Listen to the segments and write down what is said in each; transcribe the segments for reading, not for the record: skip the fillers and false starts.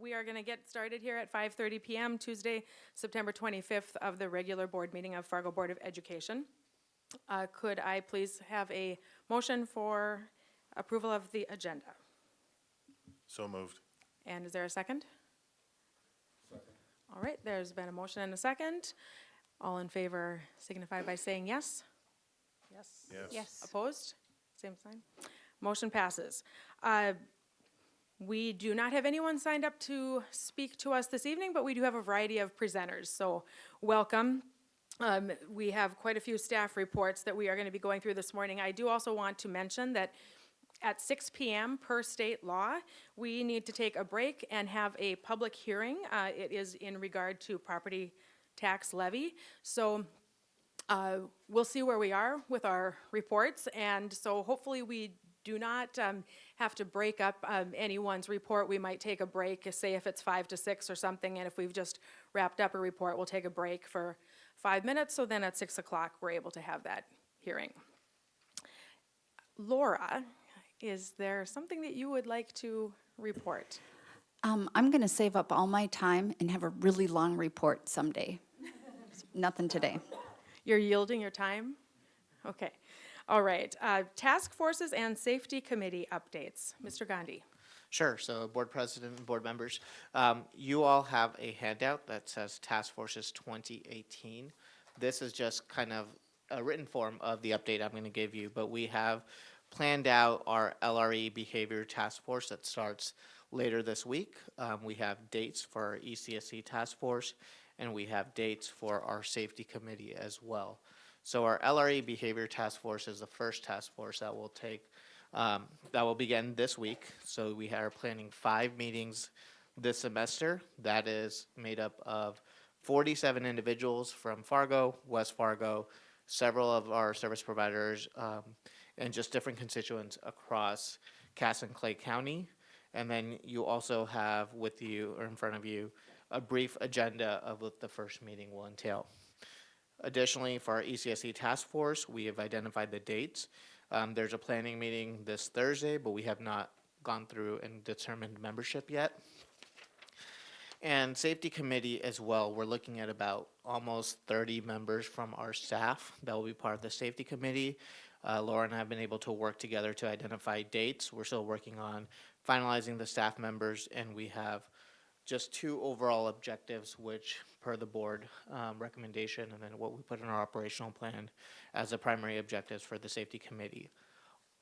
We are going to get started here at 5:30 p.m. Tuesday, September 25th of the regular board meeting of Fargo Board of Education. Could I please have a motion for approval of the agenda? So moved. And is there a second? Second. All right, there's been a motion and a second. All in favor signify by saying yes. Yes. Yes. Yes. Opposed? Same sign. Motion passes. We do not have anyone signed up to speak to us this evening, but we do have a variety of presenters, so welcome. We have quite a few staff reports that we are going to be going through this morning. I do also want to mention that at 6 p.m. per state law, we need to take a break and have a public hearing. It is in regard to property tax levy. So we'll see where we are with our reports, and so hopefully we do not have to break up anyone's report. We might take a break, say if it's 5 to 6 or something, and if we've just wrapped up a report, we'll take a break for 5 minutes, so then at 6 o'clock we're able to have that hearing. Laura, is there something that you would like to report? I'm going to save up all my time and have a really long report someday. Nothing today. You're yielding your time? Okay. All right. Task forces and safety committee updates. Mr. Gandhi. Sure. So, board president and board members, you all have a handout that says Task Forces 2018. This is just kind of a written form of the update I'm going to give you, but we have planned out our LRE behavior task force that starts later this week. We have dates for our ECSC task force, and we have dates for our safety committee as well. So our LRE behavior task force is the first task force that will take, that will begin this week. So we are planning 5 meetings this semester. That is made up of 47 individuals from Fargo, West Fargo, several of our service providers, and just different constituents across Cass and Clay County. And then you also have with you, or in front of you, a brief agenda of what the first meeting will entail. Additionally, for our ECSC task force, we have identified the dates. There's a planning meeting this Thursday, but we have not gone through and determined membership yet. And safety committee as well, we're looking at about almost 30 members from our staff that will be part of the safety committee. Laura and I have been able to work together to identify dates. We're still working on finalizing the staff members, and we have just 2 overall objectives, which per the board recommendation, and then what we put in our operational plan as the primary objectives for the safety committee.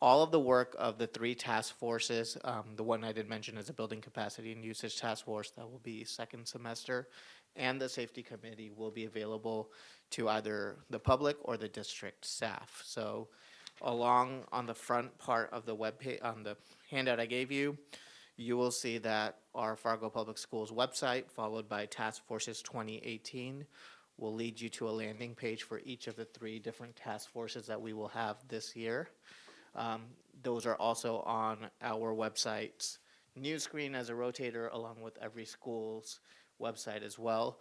All of the work of the 3 task forces, the one I did mention is a building capacity and usage task force that will be second semester, and the safety committee will be available to either the public or the district staff. So along on the front part of the web page, on the handout I gave you, you will see that our Fargo Public Schools website, followed by Task Forces 2018, will lead you to a landing page for each of the 3 different task forces that we will have this year. Those are also on our website's news screen as a rotator, along with every school's website as well.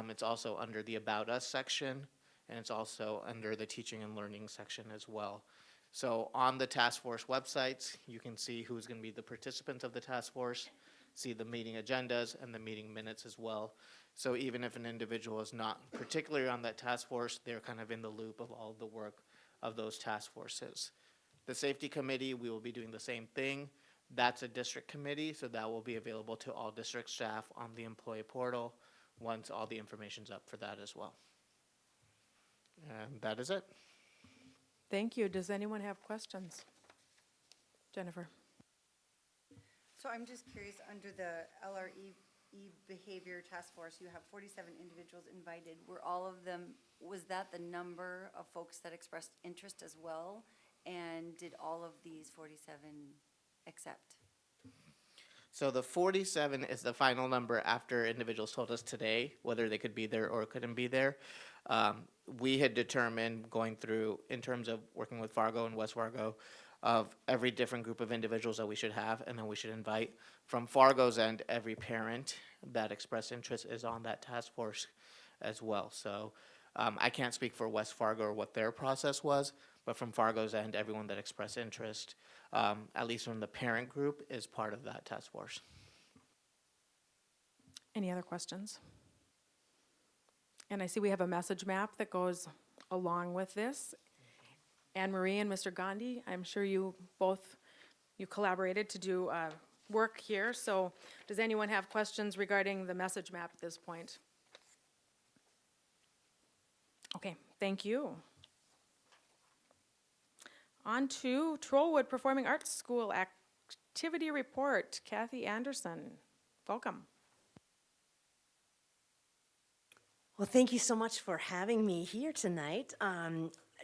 It's also under the About Us section, and it's also under the Teaching and Learning section as well. So on the task force websites, you can see who's going to be the participants of the task force, see the meeting agendas and the meeting minutes as well. So even if an individual is not particularly on that task force, they're kind of in the loop of all the work of those task forces. The safety committee, we will be doing the same thing. That's a district committee, so that will be available to all district staff on the employee portal once all the information's up for that as well. And that is it. Thank you. Does anyone have questions? Jennifer. So I'm just curious, under the LRE behavior task force, you have 47 individuals invited. Were all of them, was that the number of folks that expressed interest as well? And did all of these 47 accept? So the 47 is the final number after individuals told us today whether they could be there or couldn't be there. We had determined going through, in terms of working with Fargo and West Fargo, of every different group of individuals that we should have, and then we should invite. From Fargo's end, every parent that expressed interest is on that task force as well. So I can't speak for West Fargo or what their process was, but from Fargo's end, everyone that expressed interest, at least from the parent group, is part of that task force. Any other questions? And I see we have a message map that goes along with this. Anne Marie and Mr. Gandhi, I'm sure you collaborated to do work here. So does anyone have questions regarding the message map at this point? Okay, thank you. On to Trollwood Performing Arts School Activity Report. Kathy Anderson, welcome. Well, thank you so much for having me here tonight.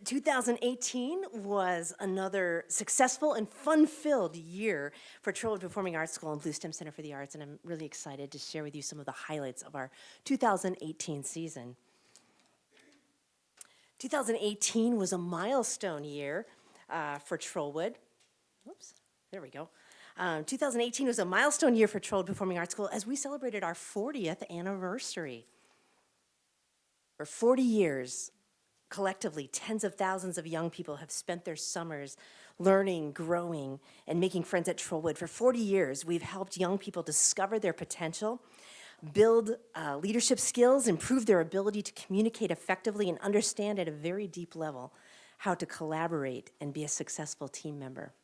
2018 was another successful and fun-filled year for Trollwood Performing Arts School and Blue STEM Center for the Arts, and I'm really excited to share with you some of the highlights of our 2018 season. 2018 was a milestone year for Trollwood. Oops, there we go. 2018 was a milestone year for Trollwood Performing Arts School as we celebrated our 40th anniversary. For 40 years, collectively, tens of thousands of young people have spent their summers learning, growing, and making friends at Trollwood. For 40 years, we've helped young people discover their potential, build leadership skills, improve their ability to communicate effectively, and understand at a very deep level how to collaborate and be a successful team member.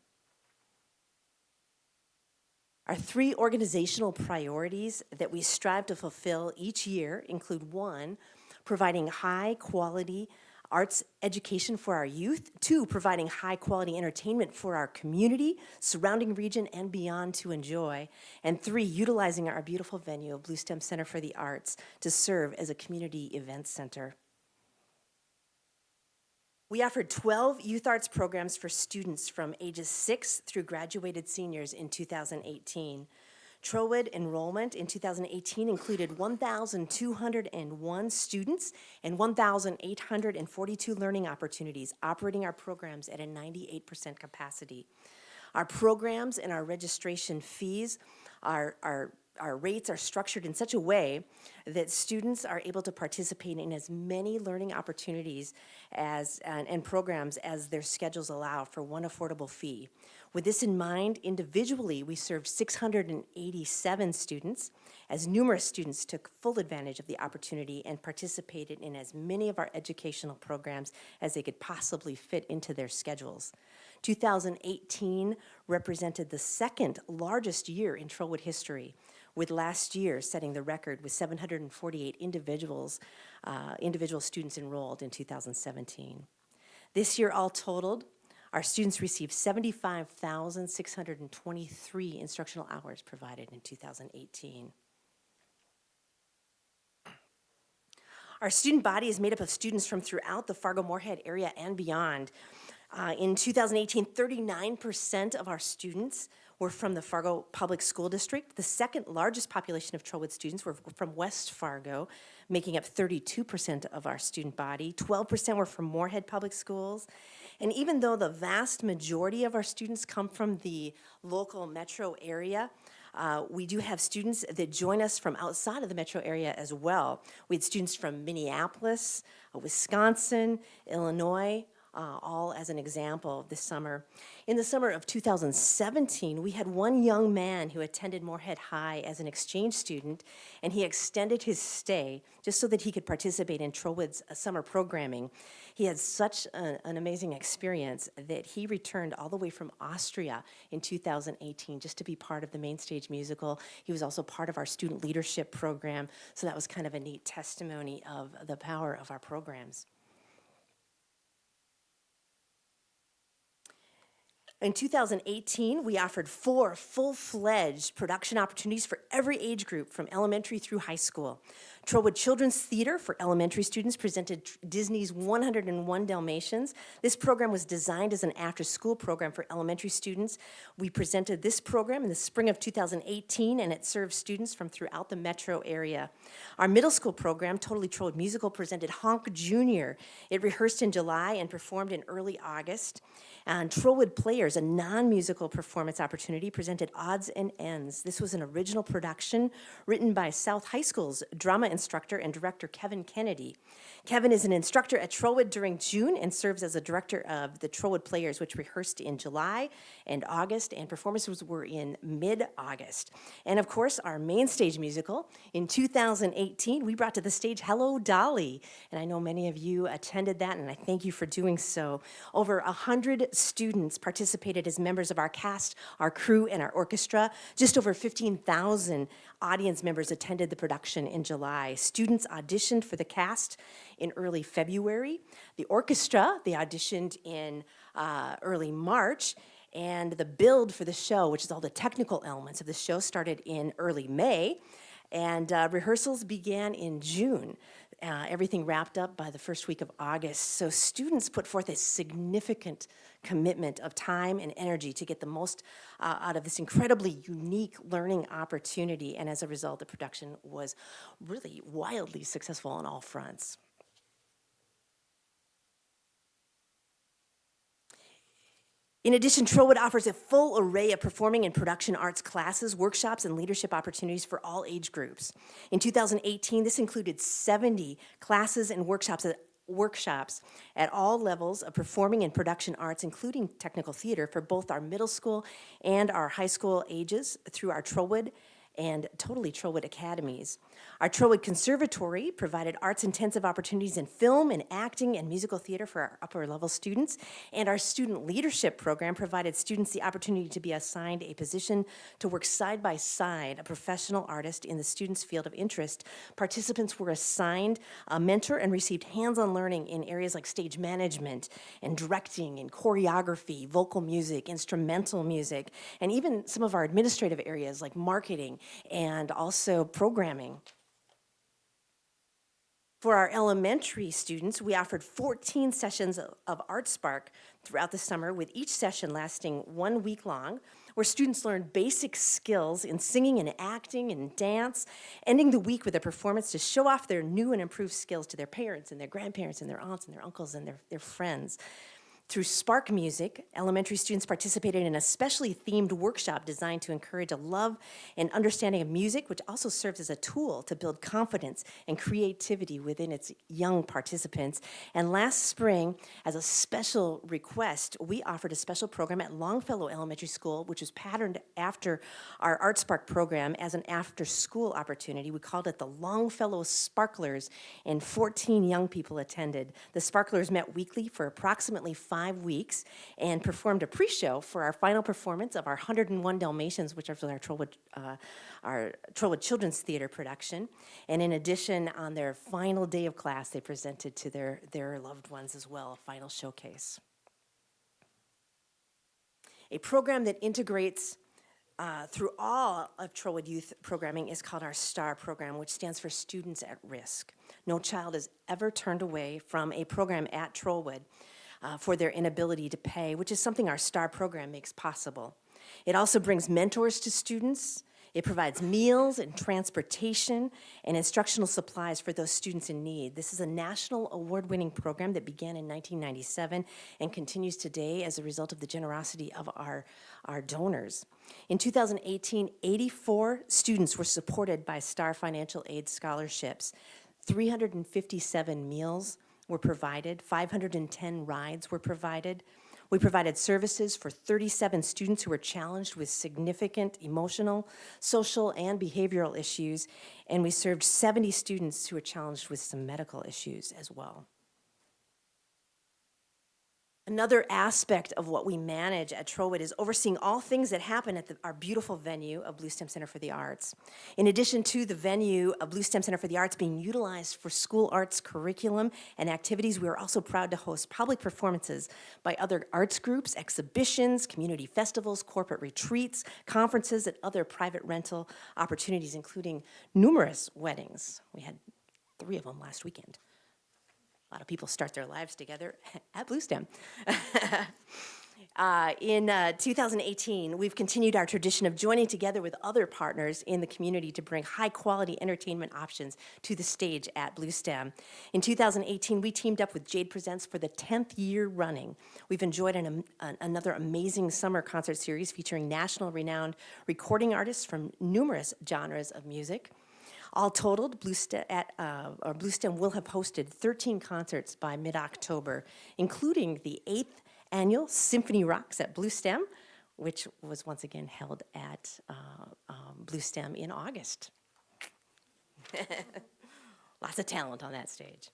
Our 3 organizational priorities that we strive to fulfill each year include 1, providing high-quality arts education for our youth, 2, providing high-quality entertainment for our community, surrounding region, and beyond to enjoy, and 3, utilizing our beautiful venue of Blue STEM Center for the Arts to serve as a community event center. We offered 12 youth arts programs for students from ages 6 through graduated seniors in 2018. Trollwood enrollment in 2018 included 1,201 students and 1,842 learning opportunities, operating our programs at a 98% capacity. Our programs and our registration fees our rates are structured in such a way that students are able to participate in as many learning opportunities and programs as their schedules allow for one affordable fee. With this in mind, individually, we served 687 students, as numerous students took full advantage of the opportunity and participated in as many of our educational programs as they could possibly fit into their schedules. 2018 represented the second largest year in Trollwood history, with last year setting the record with 748 individual students enrolled in 2017. This year, all totaled, our students received 75,623 instructional hours provided in 2018. Our student body is made up of students from throughout the Fargo-Moorhead area and beyond. In 2018, 39% of our students were from the Fargo Public School District. The second largest population of Trollwood students were from West Fargo, making up 32% of our student body. 12% were from Moorhead Public Schools. And even though the vast majority of our students come from the local metro area, we do have students that join us from outside of the metro area as well. We had students from Minneapolis, Wisconsin, Illinois, all as an example this summer. In the summer of 2017, we had one young man who attended Moorhead High as an exchange student, and he extended his stay just so that he could participate in Trollwood's summer programming. He had such an amazing experience that he returned all the way from Austria in 2018 just to be part of the Main Stage musical. He was also part of our student leadership program, so that was kind of a neat testimony of the power of our programs. In 2018, we offered 4 full-fledged production opportunities for every age group from elementary through high school. Trollwood Children's Theater for elementary students presented Disney's 101 Dalmatians. This program was designed as an after-school program for elementary students. We presented this program in the spring of 2018, and it served students from throughout the metro area. Our middle school program, Totally Trollwood Musical, presented Honk Jr. It rehearsed in July and performed in early August. And Trollwood players Players, a non-musical performance opportunity, presented Odds and Ends. This was an original production written by South High School's drama instructor and director Kevin Kennedy. Kevin is an instructor at Trollwood during June and serves as a director of the Trollwood Players, which rehearsed in July and August, and performances were in mid-August. And of course, our main stage musical. In 2018, we brought to the stage Hello, Dolly. And I know many of you attended that, and I thank you for doing so. Over 100 students participated as members of our cast, our crew, and our orchestra. Just over 15,000 audience members attended the production in July. Students auditioned for the cast in early February. The orchestra, they auditioned in early March. And the build for the show, which is all the technical elements of the show, started in early May. And rehearsals began in June. Everything wrapped up by the first week of August. So students put forth a significant commitment of time and energy to get the most out of this incredibly unique learning opportunity. And as a result, the production was really wildly successful on all fronts. In addition, Trollwood offers a full array of performing and production arts classes, workshops, and leadership opportunities for all age groups. In 2018, this included 70 classes and workshops at all levels of performing and production arts, including technical theater, for both our middle school and our high school ages through our Trollwood and Totally Trollwood academies. Our Trollwood Conservatory provided arts-intensive opportunities in film and acting and musical theater for our upper-level students, and our student leadership program provided students the opportunity to be assigned a position to work side by side a professional artist in the student's field of interest. Participants were assigned a mentor and received hands-on learning in areas like stage management and directing and choreography, vocal music, instrumental music, and even some of our administrative areas like marketing and also programming. For our elementary students, we offered 14 sessions of Art Spark throughout the summer, with each session lasting 1 week long, where students learned basic skills in singing and acting and dance, ending the week with a performance to show off their new and improved skills to their parents and their grandparents and their aunts and their uncles and their friends. Through Spark Music, elementary students participated in a specially themed workshop designed to encourage a love and understanding of music, which also serves as a tool to build confidence and creativity within its young participants. And last spring, as a special request, we offered a special program at Longfellow Elementary School, which was patterned after our Art Spark program as an after-school opportunity. We called it the Longfellow Sparklers, and 14 young people attended. The Sparklers met weekly for approximately 5 weeks and performed a pre-show for our final performance of our 101 Dalmatians, which is our Trollwood Children's Theater production. And in addition, on their final day of class, they presented to their loved ones as well, a final showcase. A program that integrates through all of Trollwood youth programming is called our STAR program, which stands for Students at Risk. No child is ever turned away from a program at Trollwood for their inability to pay, which is something our STAR program makes possible. It also brings mentors to students. It provides meals and transportation and instructional supplies for those students in need. This is a national award-winning program that began in 1997 and continues today as a result of the generosity of our donors. In 2018, 84 students were supported by STAR financial aid scholarships. 357 meals were provided, 510 rides were provided. We provided services for 37 students who were challenged with significant emotional, social, and behavioral issues, and we served 70 students who were challenged with some medical issues as well. Another aspect of what we manage at Trollwood is overseeing all things that happen at our beautiful venue of Blue STEM Center for the Arts. In addition to the venue of Blue STEM Center for the Arts being utilized for school arts curriculum and activities, we are also proud to host public performances by other arts groups, exhibitions, community festivals, corporate retreats, conferences, and other private rental opportunities, including numerous weddings. We had 3 of them last weekend. A lot of people start their lives together at Blue STEM. In 2018, we've continued our tradition of joining together with other partners in the community to bring high-quality entertainment options to the stage at Blue STEM. In 2018, we teamed up with Jade Presents for the 10th year running. We've enjoyed another amazing summer concert series featuring national renowned recording artists from numerous genres of music. All totaled, Blue STEM will have hosted 13 concerts by mid-October, including the 8th annual Symphony Rocks at Blue STEM, which was once again held at Blue STEM in August. Lots of talent on that stage.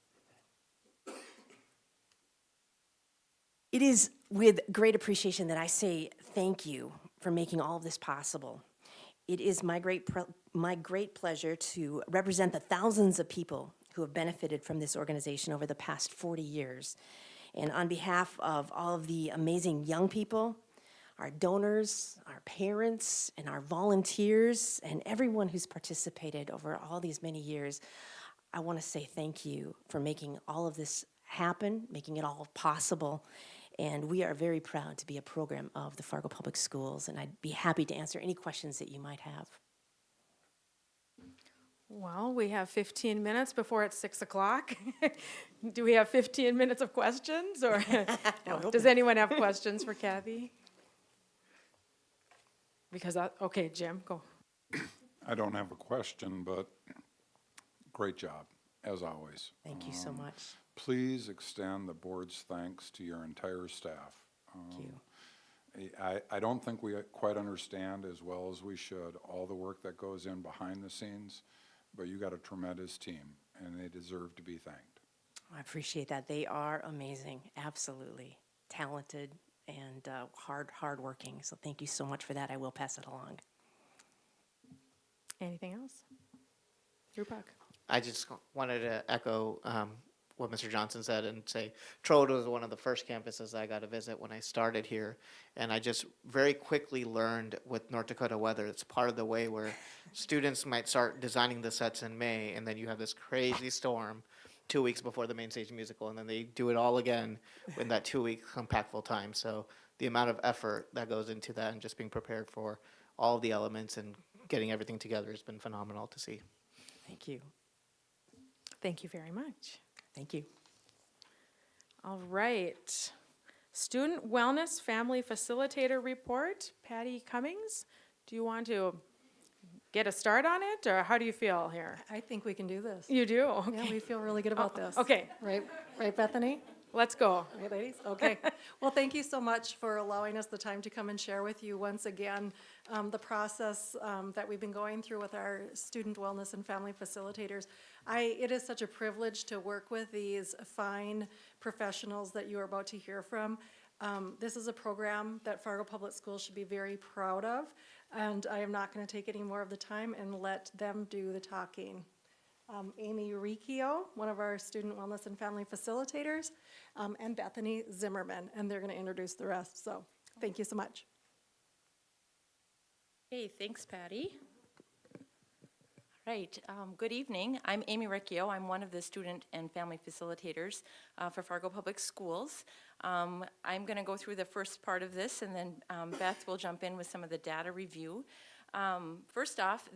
It is with great appreciation that I say thank you for making all of this possible. It is my great pleasure to represent the thousands of people who have benefited from this organization over the past 40 years. And on behalf of all of the amazing young people, our donors, our parents, and our volunteers, and everyone who's participated over all these many years, I want to say thank you for making all of this happen, making it all possible. And we are very proud to be a program of the Fargo Public Schools, and I'd be happy to answer any questions that you might have. Well, we have 15 minutes before it's 6 o'clock. Do we have 15 minutes of questions, or does anyone have questions for Kathy? Because, okay, Jim, go. I don't have a question, but great job, as always. Thank you so much. Please extend the board's thanks to your entire staff. Thank you. I don't think we quite understand as well as we should all the work that goes in behind the scenes, but you got a tremendous team, and they deserve to be thanked. I appreciate that. They are amazing, absolutely talented and hardworking. So thank you so much for that. I will pass it along. Anything else? Rupak? I just wanted to echo what Mr. Johnson said and say Trode was one of the first campuses I got to visit when I started here. And I just very quickly learned with North Dakota weather, it's part of the way where students might start designing the sets in May, and then you have this crazy storm 2 weeks before the main stage musical, and then they do it all again in that 2 week impactful time. So the amount of effort that goes into that and just being prepared for all of the elements and getting everything together has been phenomenal to see. Thank you. Thank you very much. Thank you. All right. Student Wellness Family Facilitator Report. Patty Cummings, do you want to get a start on it, or how do you feel here? I think we can do this. You do? Okay. Yeah, we feel really good about this. Okay, Right, Bethany? let's go. Right, ladies? Okay. Well, thank you so much for allowing us the time to come and share with you once again the process that we've been going through with our student wellness and family facilitators. It is such a privilege to work with these fine professionals that you are about to hear from. This is a program that Fargo Public Schools should be very proud of, and I am not going to take any more of the time and let them do the talking. Amy Riccio, one of our student wellness and family facilitators, and Bethany Zimmerman, and they're going to introduce the rest. So thank you so much. Hey, thanks, Patty. All right, good evening. I'm Amy Riccio. I'm one of the student and family facilitators for Fargo Public Schools. I'm going to go through the first part of this, and then Beth will jump in with some of the data review. First off,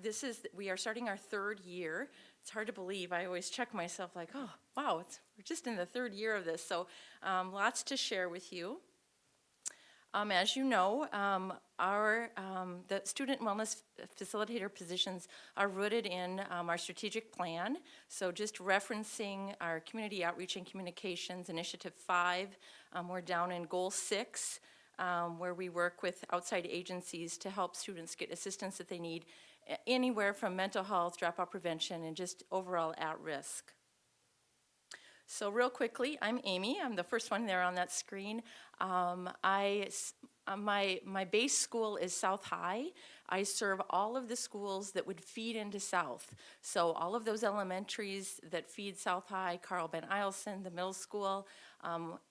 we are starting our third year. It's hard to believe. I always check myself like, oh, wow, we're just in the third year of this. So lots to share with you. As you know, the student wellness facilitator positions are rooted in our strategic plan. So just referencing our community outreach and communications initiative 5, we're down in goal 6, where we work with outside agencies to help students get assistance that they need anywhere from mental health, dropout prevention, and just overall at risk. So real quickly, I'm Amy. I'm the first one there on that screen. My base school is South High. I serve all of the schools that would feed into South. So all of those elementaries that feed South High, Carl Ben Eielson, the middle school.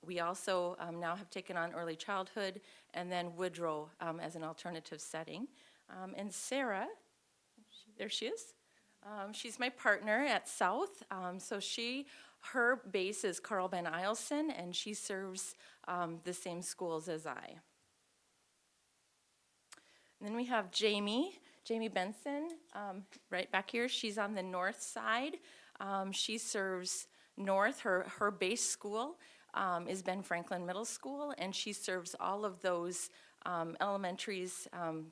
We also now have taken on early childhood, and then Woodrow as an alternative setting. And Sarah, there she is. She's my partner at South. So her base is Carl Ben Eielson, and she serves the same schools as I. And then we have Jamie Benson, right back here. She's on the north side. She serves north. Her base school is Ben Franklin Middle School, and she serves all of those elementaries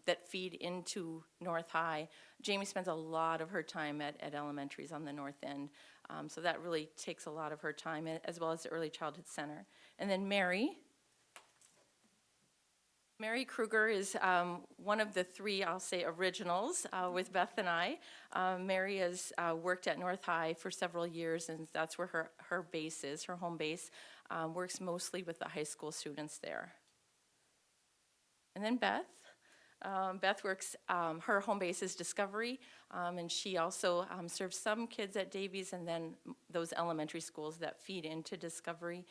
that feed into North High. Jamie spends a lot of her time at elementaries on the north end, so that really takes a lot of her time, as well as the Early Childhood Center. And then Mary Kruger is one of the three, I'll say, originals with Beth and I. Mary has worked at North High for several years, and that's where her base is, her home base. Works mostly with the high school students there. And then Beth. Beth works, her home base is Discovery, and she also serves some kids at Davies and then those elementary schools that feed into Discovery.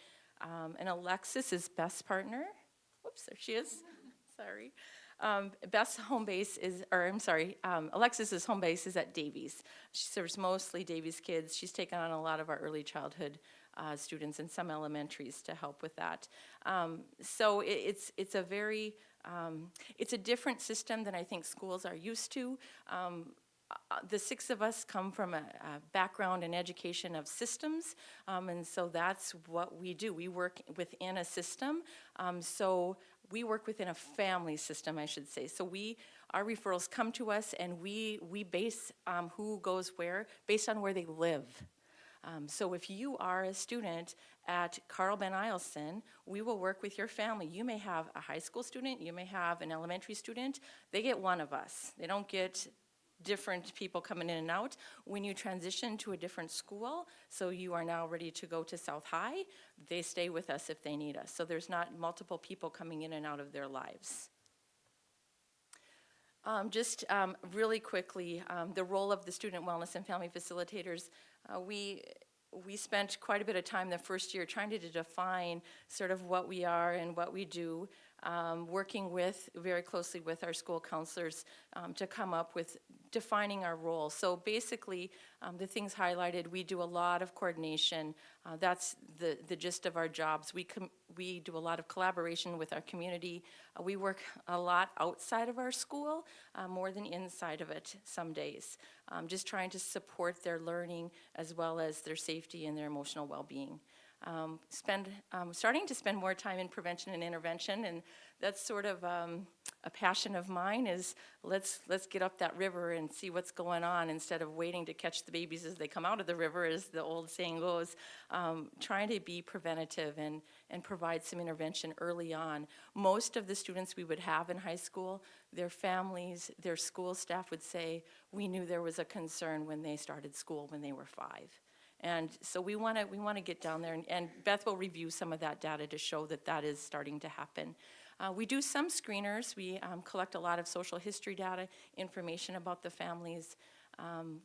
And Alexis is Beth's partner. Whoops, there she is. Sorry. Beth's home base is, Alexis's home base is at Davies. She serves mostly Davies kids. She's taken on a lot of our early childhood students and some elementaries to help with that. So it's a very, it's a different system than I think schools are used to. The six of us come from a background and education of systems, and so that's what we do. We work within a system, so we work within a family system, I should say. So our referrals come to us, and we base who goes where based on where they live. So if you are a student at Carl Ben Eielson, we will work with your family. You may have a high school student, you may have an elementary student. They get one of us. They don't get different people coming in and out. When you transition to a different school, so you are now ready to go to South High, they stay with us if they need us. So there's not multiple people coming in and out of their lives. Just really quickly, the role of the student wellness and family facilitators. We spent quite a bit of time the first year trying to define sort of what we are and what we do, working very closely with our school counselors to come up with defining our role. So basically, the things highlighted, we do a lot of coordination. That's the gist of our jobs. We do a lot of collaboration with our community. We work a lot outside of our school, more than inside of it some days, just trying to support their learning as well as their safety and their emotional well-being. Starting to spend more time in prevention and intervention, and that's sort of a passion of mine is let's get up that river and see what's going on instead of waiting to catch the babies as they come out of the river, as the old saying goes. Trying to be preventative and provide some intervention early on. Most of the students we would have in high school, their families, their school staff would say, we knew there was a concern when they started school when they were 5. And so we want to get down there, and Beth will review some of that data to show that is starting to happen. We do some screeners. We collect a lot of social history data, information about the families.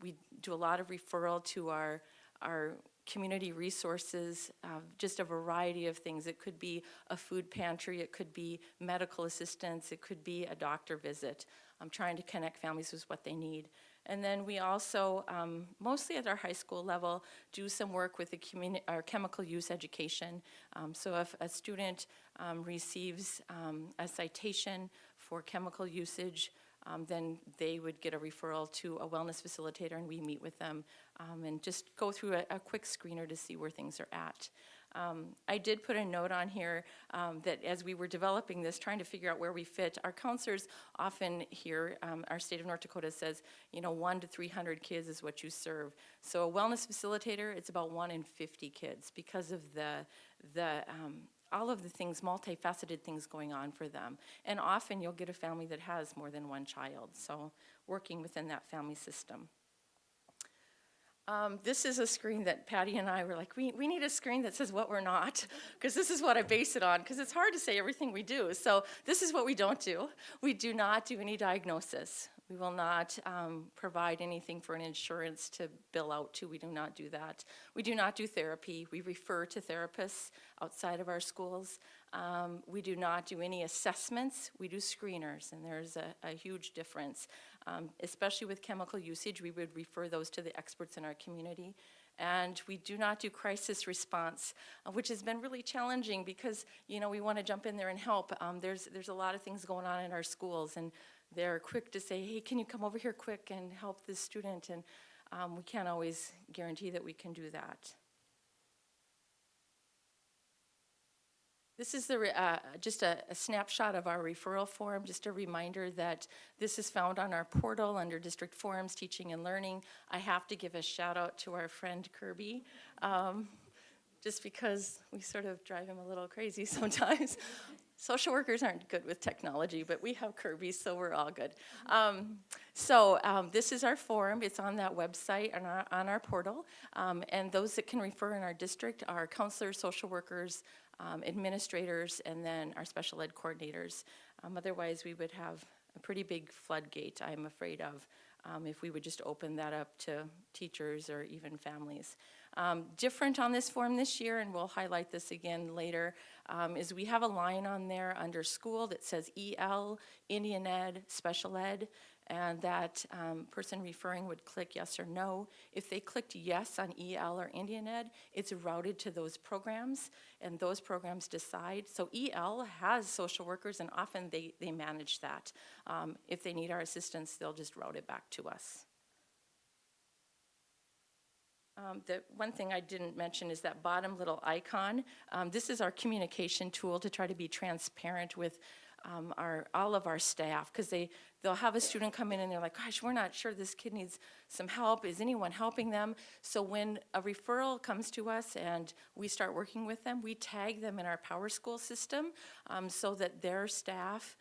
We do a lot of referral to our community resources, just a variety of things. It could be a food pantry, it could be medical assistance, it could be a doctor visit. I'm trying to connect families with what they need. And then we also, mostly at our high school level, do some work with our chemical use education. So if a student receives a citation for chemical usage, then they would get a referral to a wellness facilitator, and we meet with them and just go through a quick screener to see where things are at. I did put a note on here that as we were developing this, trying to figure out where we fit, our counselors often here, our state of North Dakota says, 1 to 300 kids is what you serve. So a wellness facilitator, it's about 1 in 50 kids because of all of the things, multifaceted things going on for them. And often you'll get a family that has more than one child, so working within that family system. This is a screen that Patty and I were like, we need a screen that says what we're not, because this is what I base it on, because it's hard to say everything we do. So this is what we don't do. We do not do any diagnosis. We will not provide anything for an insurance to bill out to. We do not do that. We do not do therapy. We refer to therapists outside of our schools. We do not do any assessments. We do screeners, and there's a huge difference. Especially with chemical usage, we would refer those to the experts in our community. And we do not do crisis response, which has been really challenging because, we want to jump in there and help. There's a lot of things going on in our schools, and they're quick to say, hey, can you come over here quick and help this student? And we can't always guarantee that we can do that. This is just a snapshot of our referral form, just a reminder that this is found on our portal under District Forums, Teaching and Learning. I have to give a shout out to our friend Kirby, just because we sort of drive him a little crazy sometimes. Social workers aren't good with technology, but we have Kirby, so we're all good. This is our form. It's on that website and on our portal. And those that can refer in our district are counselors, social workers, administrators, and then our special ed coordinators. Otherwise, we would have a pretty big floodgate, I'm afraid of, if we would just open that up to teachers or even families. Different on this form this year, and we'll highlight this again later, is we have a line on there under school that says EL, Indian Ed, Special Ed, and that person referring would click yes or no. If they clicked yes on EL or Indian Ed, it's routed to those programs, and those programs decide. So EL has social workers, and often they manage that. If they need our assistance, they'll just route it back to us. The one thing I didn't mention is that bottom little icon. This is our communication tool to try to be transparent with all of our staff, because they'll have a student come in and they're like, gosh, we're not sure this kid needs some help. Is anyone helping them? So when a referral comes to us and we start working with them, we tag them in our Power School system so that their staff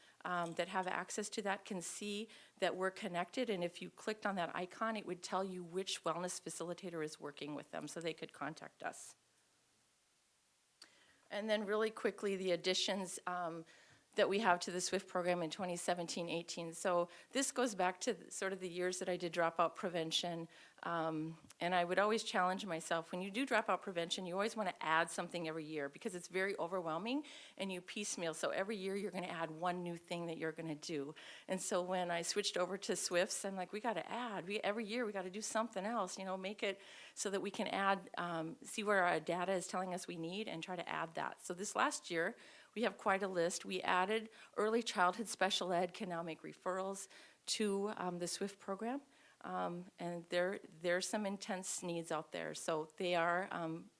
that have access to that can see that we're connected. And if you clicked on that icon, it would tell you which wellness facilitator is working with them so they could contact us. And then really quickly, the additions that we have to the SWIFT program in 2017-18. So this goes back to sort of the years that I did dropout prevention. And I would always challenge myself, when you do dropout prevention, you always want to add something every year because it's very overwhelming and you piecemeal. So every year you're going to add one new thing that you're going to do. And so when I switched over to SWIFTs, I'm like, we got to add. Every year we got to do something else, make it so that we can add, see where our data is telling us we need and try to add that. So this last year, we have quite a list. We added early childhood special ed can now make referrals to the SWIFT program. And there's some intense needs out there. So they are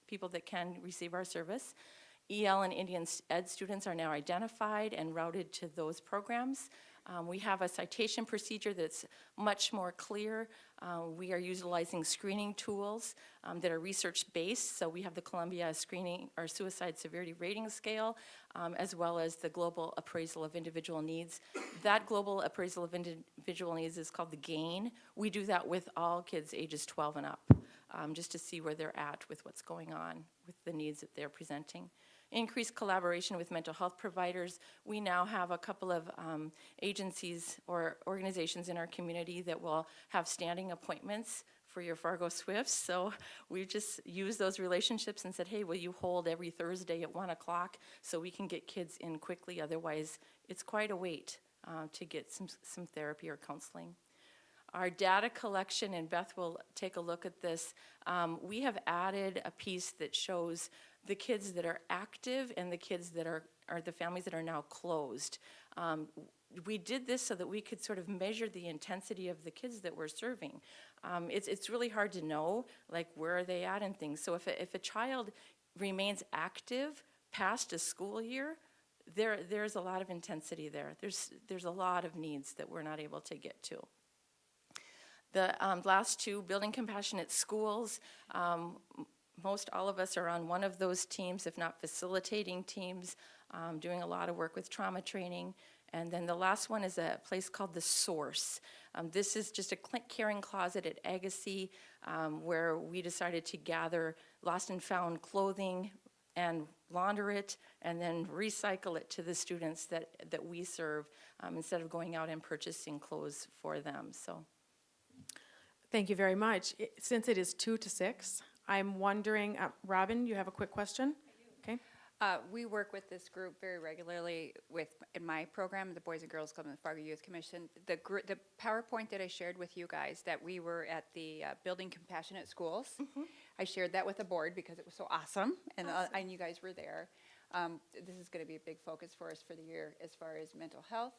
people that can receive our service. EL and Indian Ed students are now identified and routed to those programs. We have a citation procedure that's much more clear. We are utilizing screening tools that are research-based. So we have the Columbia Screening or Suicide Severity Rating Scale, as well as the Global Appraisal of Individual Needs. That Global Appraisal of Individual Needs is called the GAIN. We do that with all kids ages 12 and up, just to see where they're at with what's going on with the needs that they're presenting. Increased collaboration with mental health providers. We now have a couple of agencies or organizations in our community that will have standing appointments for your Fargo Swifts. So we just used those relationships and said, hey, will you hold every Thursday at 1 o'clock so we can get kids in quickly? Otherwise, it's quite a wait to get some therapy or counseling. Our data collection, and Beth will take a look at this, we have added a piece that shows the kids that are active and the kids that are the families that are now closed. We did this so that we could sort of measure the intensity of the kids that we're serving. It's really hard to know, like, where are they at and things. So if a child remains active past a school year, there's a lot of intensity there. There's a lot of needs that we're not able to get to. The last two, building compassionate schools. Most all of us are on one of those teams, if not facilitating teams, doing a lot of work with trauma training. And then the last one is a place called The Source. This is just a caring closet at Agassiz where we decided to gather lost and found clothing and launder it and then recycle it to the students that we serve instead of going out and purchasing clothes for them. So. Thank you very much. Since it is 2 to 6, I'm wondering, Robin, you have a quick question? I do. Okay. We work with this group very regularly in my program, the Boys and Girls Club and the Fargo Youth Commission. The PowerPoint that I shared with you guys, that we were at the Building Compassionate Schools. Mm-hmm. I shared that with the board because it was so awesome, and and you guys were there. This is going to be a big focus for us for the year as far as mental health.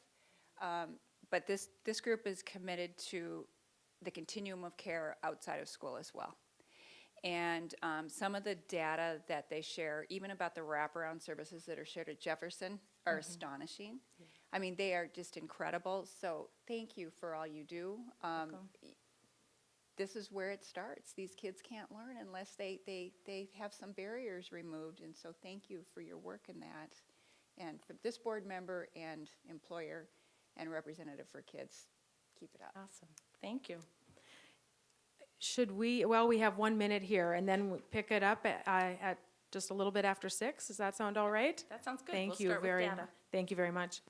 but this group is committed to the continuum of care outside of school as well. And some of the data that they share, even about the wraparound services that are shared at Jefferson, are astonishing. I mean, they are just incredible. So thank you for all you do. This is where it starts. These kids can't learn unless they have some barriers removed. And so thank you for your work in that. And for this board member and employer and representative for kids, keep it up. Awesome. Thank you. Should we, well, we have 1 minute here, and then we pick it up at just a little bit after 6. Does that sound all right? That sounds good. Thank We'll you start with very, data. thank you very much.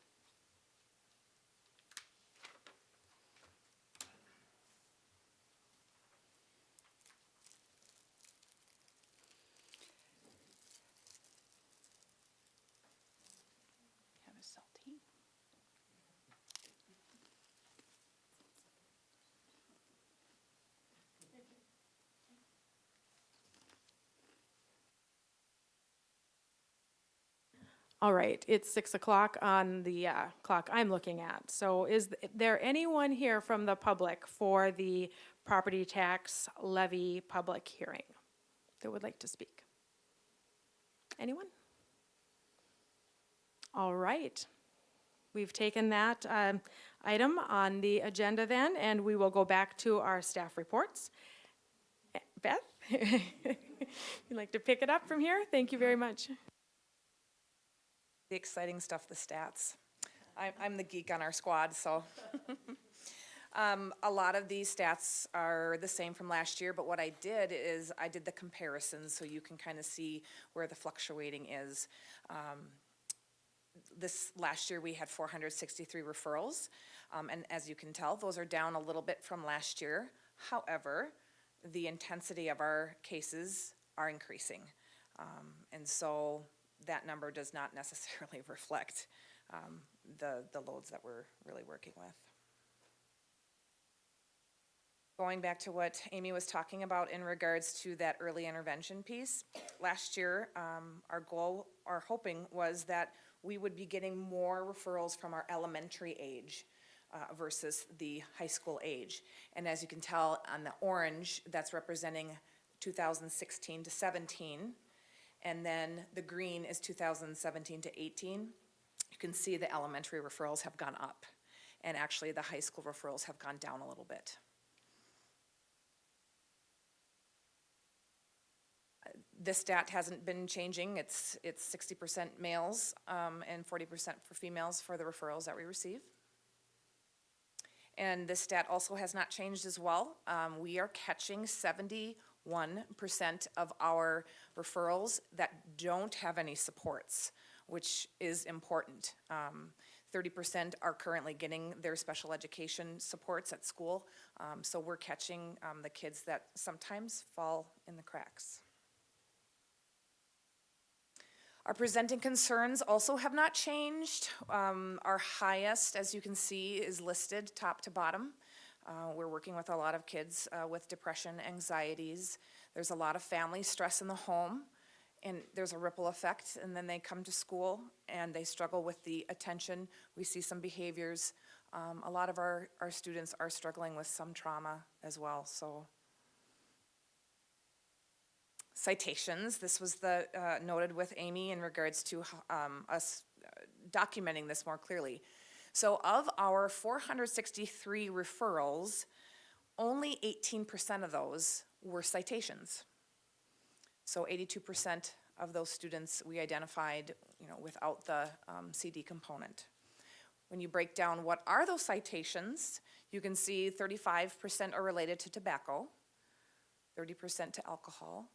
Have a saltine. All right, it's 6 o'clock on the clock I'm looking at. So is there anyone here from the public for the property tax levy public hearing that would like to speak? Anyone? All right. We've taken that item on the agenda then, and we will go back to our staff reports. Beth, you'd like to pick it up from here? Thank you very much. The exciting stuff, the stats. I'm the geek on our squad, so. A lot of these stats are the same from last year, but what I did is I did the comparisons so you can kind of see where the fluctuating is. This last year we had 463 referrals, and as you can tell, those are down a little bit from last year. However, the intensity of our cases are increasing, and so that number does not necessarily reflect the loads that we're really working with. Going back to what Amy was talking about in regards to that early intervention piece, last year our goal, our hoping was that we would be getting more referrals from our elementary age versus the high school age. And as you can tell on the orange, that's representing 2016 to 17. And then the green is 2017 to 18. You can see the elementary referrals have gone up, and actually the high school referrals have gone down a little bit. This stat hasn't been changing. It's 60% males and 40% for females for the referrals that we receive. And this stat also has not changed as well. We are catching 71% of our referrals that don't have any supports, which is important. 30% are currently getting their special education supports at school, so we're catching the kids that sometimes fall in the cracks. Our presenting concerns also have not changed. Our highest, as you can see, is listed top to bottom. We're working with a lot of kids with depression, anxieties. There's a lot of family stress in the home, and there's a ripple effect, and then they come to school and they struggle with the attention. We see some behaviors. A lot of our students are struggling with some trauma as well, so. Citations, this was the noted with Amy in regards to us documenting this more clearly. So of our 463 referrals, only 18% of those were citations. So 82% of those students we identified, without the CD component. When you break down what are those citations, you can see 35% are related to tobacco, 30% to alcohol,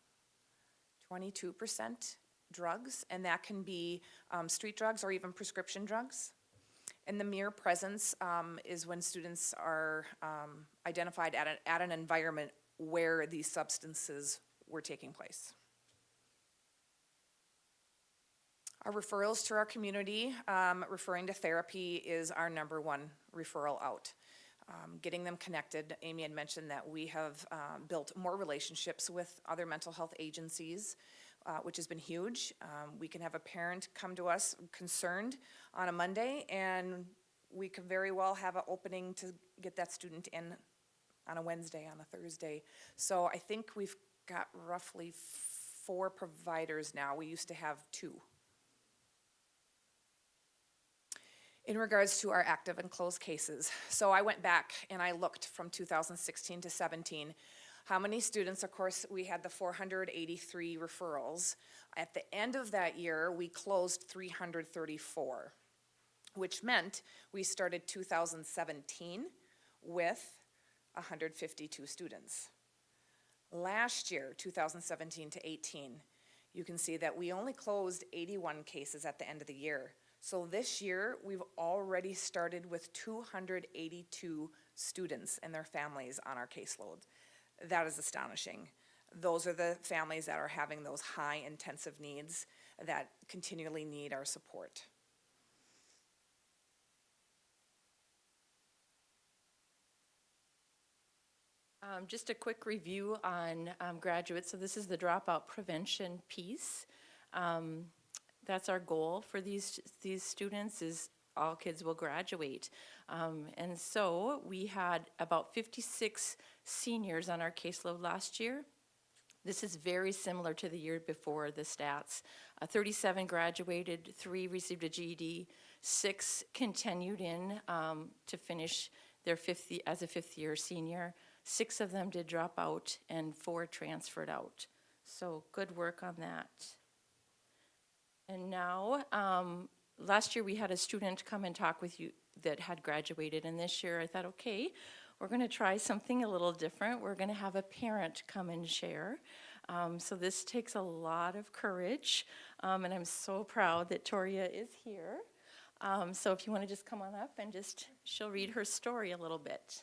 22% drugs, and that can be street drugs or even prescription drugs. And the mere presence is when students are identified at an environment where these substances were taking place. Our referrals to our community, referring to therapy is our #1 referral out. Getting them connected. Amy had mentioned that we have built more relationships with other mental health agencies, which has been huge. We can have a parent come to us concerned on a Monday, and we could very well have an opening to get that student in on a Wednesday, on a Thursday. So I think we've got roughly 4 providers now. We used to have 2. In regards to our active and closed cases, so I went back and I looked from 2016 to 17. How many students? Of course, we had the 483 referrals. At the end of that year, we closed 334, which meant we started 2017 with 152 students. Last year, 2017 to 18, you can see that we only closed 81 cases at the end of the year. So this year, we've already started with 282 students and their families on our caseload. That is astonishing. Those are the families that are having those high intensive needs that continually need our support. Just a quick review on graduates. So this is the dropout prevention piece. That's our goal for these students, is all kids will graduate. And so we had about 56 seniors on our caseload last year. This is very similar to the year before, the stats. 37 graduated, 3 received a GED, 6 continued in to finish their as a fifth-year senior. 6 of them did drop out, and 4 transferred out. So good work on that. And now, last year we had a student come and talk with you that had graduated, and this year I thought, okay, we're going to try something a little different. We're going to have a parent come and share. So this takes a lot of courage, and I'm so proud that Toria is here. So if you want to just come on up and she'll read her story a little bit.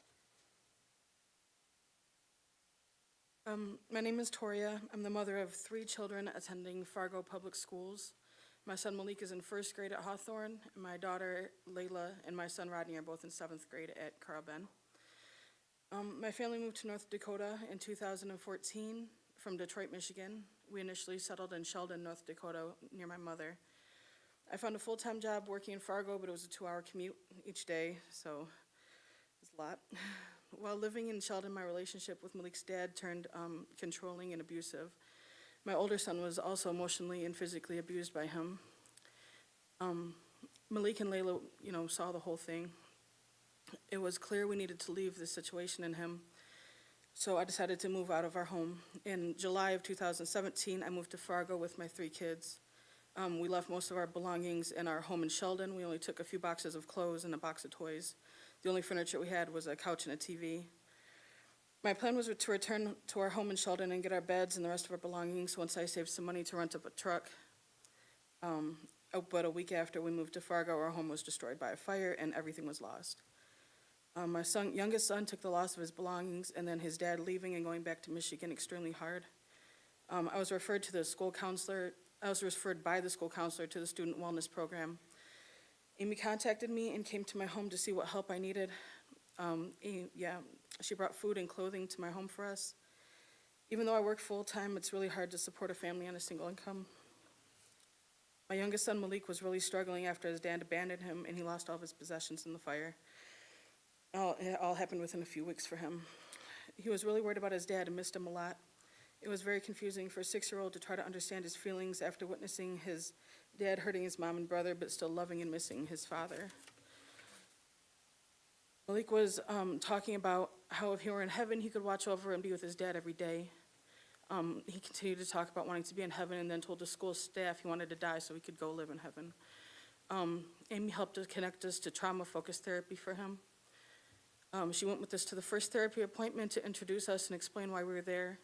My name is Toria. I'm the mother of 3 children attending Fargo Public Schools. My son Malik is in 1st grade at Hawthorne, and my daughter Layla and my son Rodney are both in 7th grade at Carl Ben. My family moved to North Dakota in 2014 from Detroit, Michigan. We initially settled in Sheldon, North Dakota, near my mother. I found a full-time job working in Fargo, but it was a 2-hour commute each day, so it was a lot. While living in Sheldon, my relationship with Malik's dad turned controlling and abusive. My older son was also emotionally and physically abused by him. Malik and Layla, saw the whole thing. It was clear we needed to leave this situation in him, so I decided to move out of our home. In July of 2017, I moved to Fargo with my 3 kids. We left most of our belongings in our home in Sheldon. We only took a few boxes of clothes and a box of toys. The only furniture we had was a couch and a TV. My plan was to return to our home in Sheldon and get our beds and the rest of our belongings once I saved some money to rent up a truck. But a week after we moved to Fargo, our home was destroyed by a fire and everything was lost. My youngest son took the loss of his belongings and then his dad leaving and going back to Michigan extremely hard. I was referred by the school counselor to the student wellness program. Amy contacted me and came to my home to see what help I needed. She brought food and clothing to my home for us. Even though I work full-time, it's really hard to support a family on a single income. My youngest son, Malik, was really struggling after his dad abandoned him and he lost all of his possessions in the fire. It all happened within a few weeks for him. He was really worried about his dad and missed him a lot. It was very confusing for a 6-year-old to try to understand his feelings after witnessing his dad hurting his mom and brother, but still loving and missing his father. Malik was talking about how if he were in heaven, he could watch over and be with his dad every day. He continued to talk about wanting to be in heaven and then told the school staff he wanted to die so he could go live in heaven. Amy helped to connect us to trauma-focused therapy for him. She went with us to the first therapy appointment to introduce us and explain why we were there.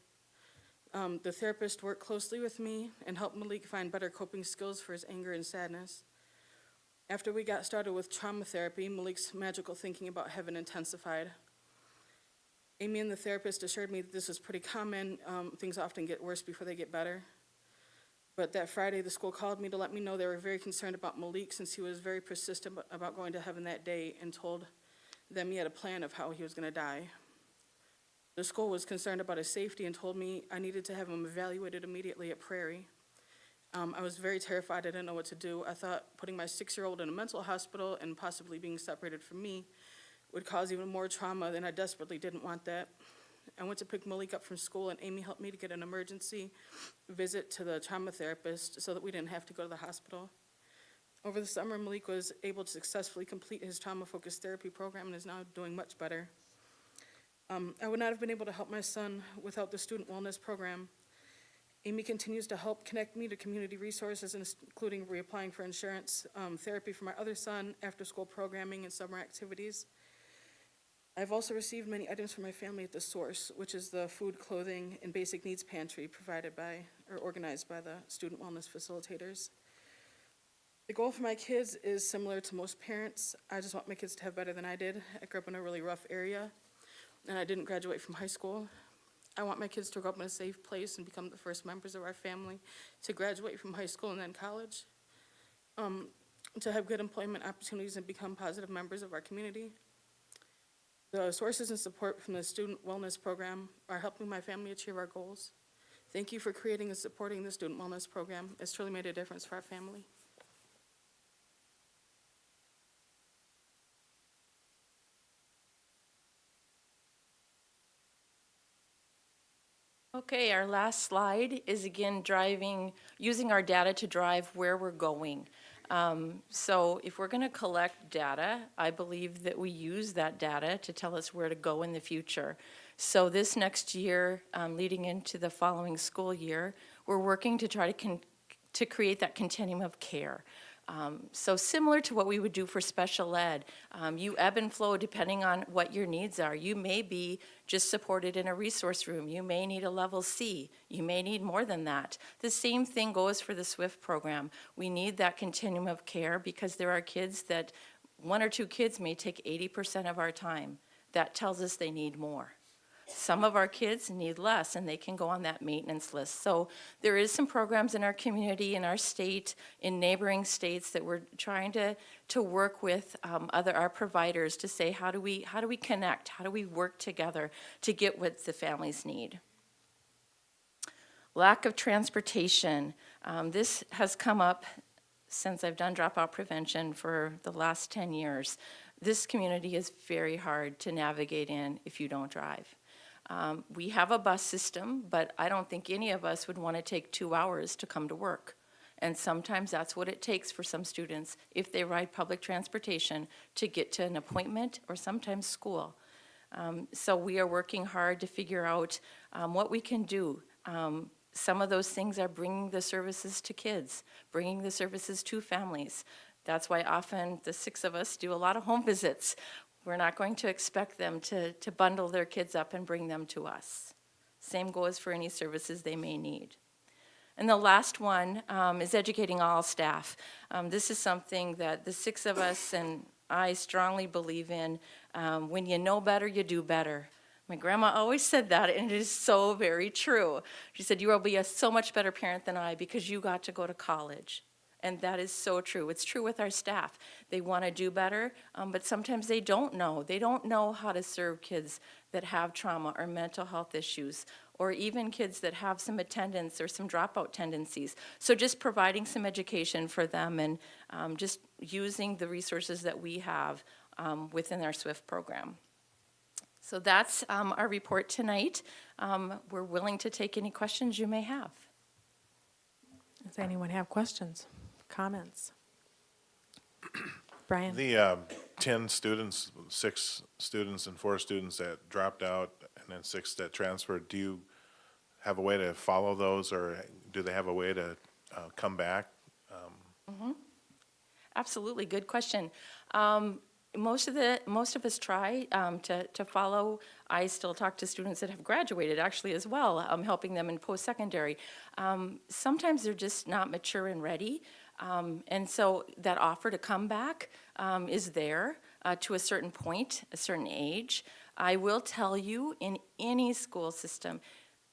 The therapist worked closely with me and helped Malik find better coping skills for his anger and sadness. After we got started with trauma therapy, Malik's magical thinking about heaven intensified. Amy and the therapist assured me that this is pretty common. Things often get worse before they get better. But that Friday, the school called me to let me know they were very concerned about Malik since he was very persistent about going to heaven that day and told them he had a plan of how he was going to die. The school was concerned about his safety and told me I needed to have him evaluated immediately at Prairie. I was very terrified. I didn't know what to do. I thought putting my 6-year-old in a mental hospital and possibly being separated from me would cause even more trauma, and I desperately didn't want that. I went to pick Malik up from school, and Amy helped me to get an emergency visit to the trauma therapist so that we didn't have to go to the hospital. Over the summer, Malik was able to successfully complete his trauma-focused therapy program and is now doing much better. I would not have been able to help my son without the student wellness program. Amy continues to help connect me to community resources, including reapplying for insurance, therapy for my other son, after-school programming, and summer activities. I've also received many items from my family at The Source, which is the food, clothing, and basic needs pantry provided by or organized by the student wellness facilitators. The goal for my kids is similar to most parents. I just want my kids to have better than I did. I grew up in a really rough area, and I didn't graduate from high school. I want my kids to grow up in a safe place and become the first members of our family to graduate from high school and then college, to have good employment opportunities and become positive members of our community. The sources and support from the Student Wellness Program are helping my family achieve our goals. Thank you for creating and supporting the Student Wellness Program. It's truly made a difference for our family. Okay, our last slide is again using our data to drive where we're going. So if we're going to collect data, I believe that we use that data to tell us where to go in the future. So this next year, leading into the following school year, we're working to try to create that continuum of care. So similar to what we would do for special ed, you ebb and flow depending on what your needs are. You may be just supported in a resource room. You may need a level C. You may need more than that. The same thing goes for the SWIFT program. We need that continuum of care because there are kids that 1 or 2 kids may take 80% of our time. That tells us they need more. Some of our kids need less, and they can go on that maintenance list. So there is some programs in our community, in our state, in neighboring states that we're trying to work with our providers to say, how do we connect? How do we work together to get what the families need? Lack of transportation. This has come up since I've done dropout prevention for the last 10 years. This community is very hard to navigate in if you don't drive. We have a bus system, but I don't think any of us would want to take 2 hours to come to work. And sometimes that's what it takes for some students if they ride public transportation to get to an appointment or sometimes school. So we are working hard to figure out what we can do. Some of those things are bringing the services to kids, bringing the services to families. That's why often the 6 of us do a lot of home visits. We're not going to expect them to bundle their kids up and bring them to us. Same goes for any services they may need. And the last one is educating all staff. This is something that the 6 of us and I strongly believe in. When you know better, you do better. My grandma always said that, and it is so very true. She said, you will be a so much better parent than I because you got to go to college. And that is so true. It's true with our staff. They want to do better, but sometimes they don't know. They don't know how to serve kids that have trauma or mental health issues, or even kids that have some attendance or some dropout tendencies. So just providing some education for them and just using the resources that we have within our SWIFT program. So that's our report tonight. We're willing to take any questions you may have. Does anyone have questions, comments? Brian? The 10 students, 6 students and 4 students that dropped out and then 6 that transferred, do you have a way to follow those, or do they have a way to come back? Absolutely, good question. Most of us try to follow. I still talk to students that have graduated actually as well, helping them in post-secondary. Sometimes they're just not mature and ready, and so that offer to come back is there to a certain point, a certain age. I will tell you, in any school system,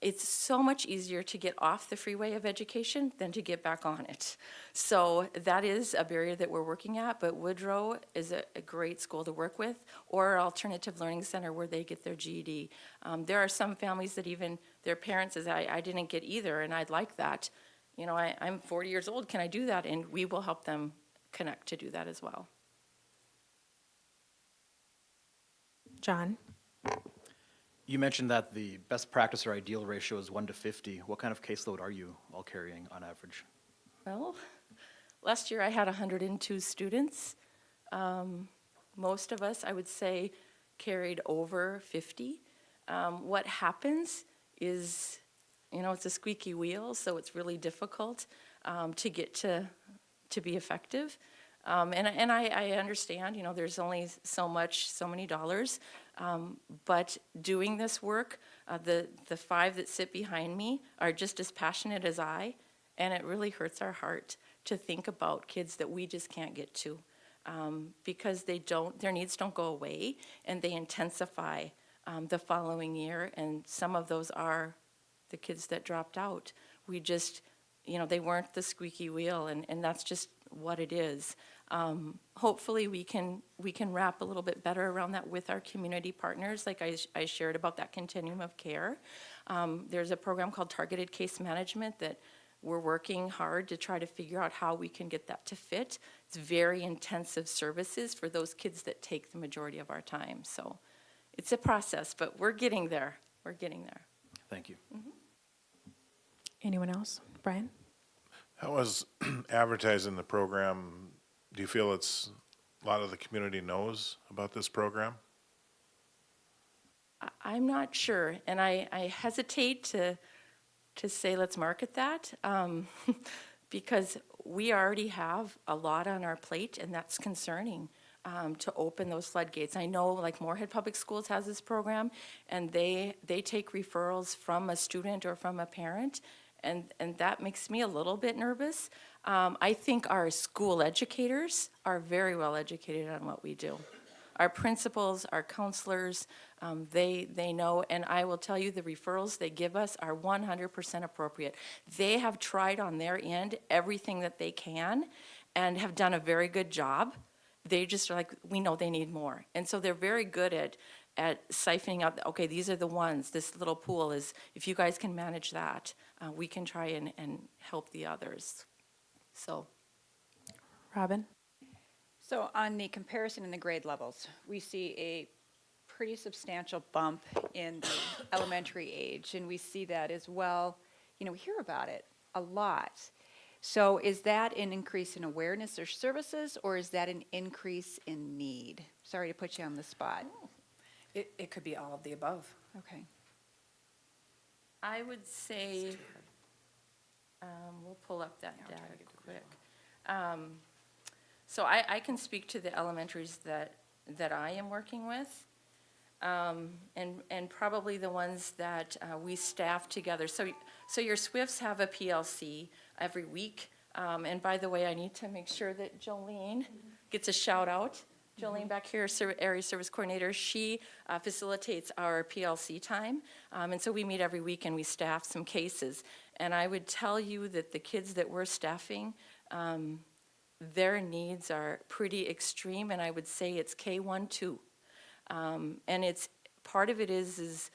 it's so much easier to get off the freeway of education than to get back on it. So that is a barrier that we're working at, but Woodrow is a great school to work with, or Alternative Learning Center where they get their GED. There are some families that even their parents says, I didn't get either, and I'd like that. you know, I'm 40 years old, can I do that? And we will help them connect to do that as well. John? You mentioned that the best practice or ideal ratio is 1 to 50. What kind of caseload are you all carrying on average? Well, last year I had 102 students. Most of us, I would say, carried over 50. What happens is, you know, it's a squeaky wheel, so it's really difficult to get to be effective. And I understand, you know, there's only so many dollars, but doing this work, the 5 that sit behind me are just as passionate as I, and it really hurts our heart to think about kids that we just can't get to, because their needs don't go away, and they intensify the following year, and some of those are the kids that dropped out. We just, you know, they weren't the squeaky wheel, and that's just what it is. Hopefully we can wrap a little bit better around that with our community partners, like I shared about that continuum of care. There's a program called Targeted Case Management that we're working hard to try to figure out how we can get that to fit. It's very intensive services for those kids that take the majority of our time. So it's a process, but we're getting there. We're getting there. Thank you. Anyone else? Brian? How was advertising the program? Do you feel a lot of the community knows about this program? I'm not sure, and I hesitate to say let's market that, because we already have a lot on our plate, and that's concerning, to open those floodgates. I know, like, Moorhead Public Schools has this program, and they take referrals from a student or from a parent, and that makes me a little bit nervous. I think our school educators are very well educated on what we do. Our principals, our counselors, they know, and I will tell you, the referrals they give us are 100% appropriate. They have tried on their end everything that they can and have done a very good job. They just are like, we know they need more. And so they're very good at siphoning out, okay, these are the ones, this little pool is, if you guys can manage that, we can try and help the others. So. Robin? So on the comparison in the grade levels, we see a pretty substantial bump in the elementary age, and we see that as well. You know, we hear about it a lot. So is that an increase in awareness or services, or is that an increase in need? Sorry to put you on the spot. It could be all of the above. Okay. I would say, we'll pull up that data quick. So I can speak to the elementaries that I am working with, and probably the ones that we staff together. So your Swifts have a PLC every week, and by the way, I need to make sure that Jolene gets a shout out. Jolene back here, Area Service Coordinator, she facilitates our PLC time, and so we meet every week and we staff some cases. And I would tell you that the kids that we're staffing, their needs are pretty extreme, and I would say it's K1, 2. And it's, part of it is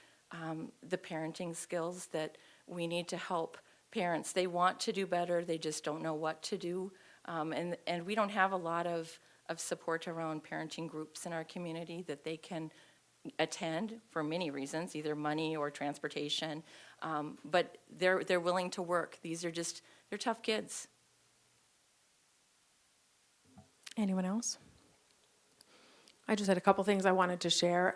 the parenting skills that we need to help parents. They want to do better, they just don't know what to do. And we don't have a lot of support around parenting groups in our community that they can attend for many reasons, either money or transportation. But they're willing to work. They're tough kids. Anyone else? I just had a couple things I wanted to share.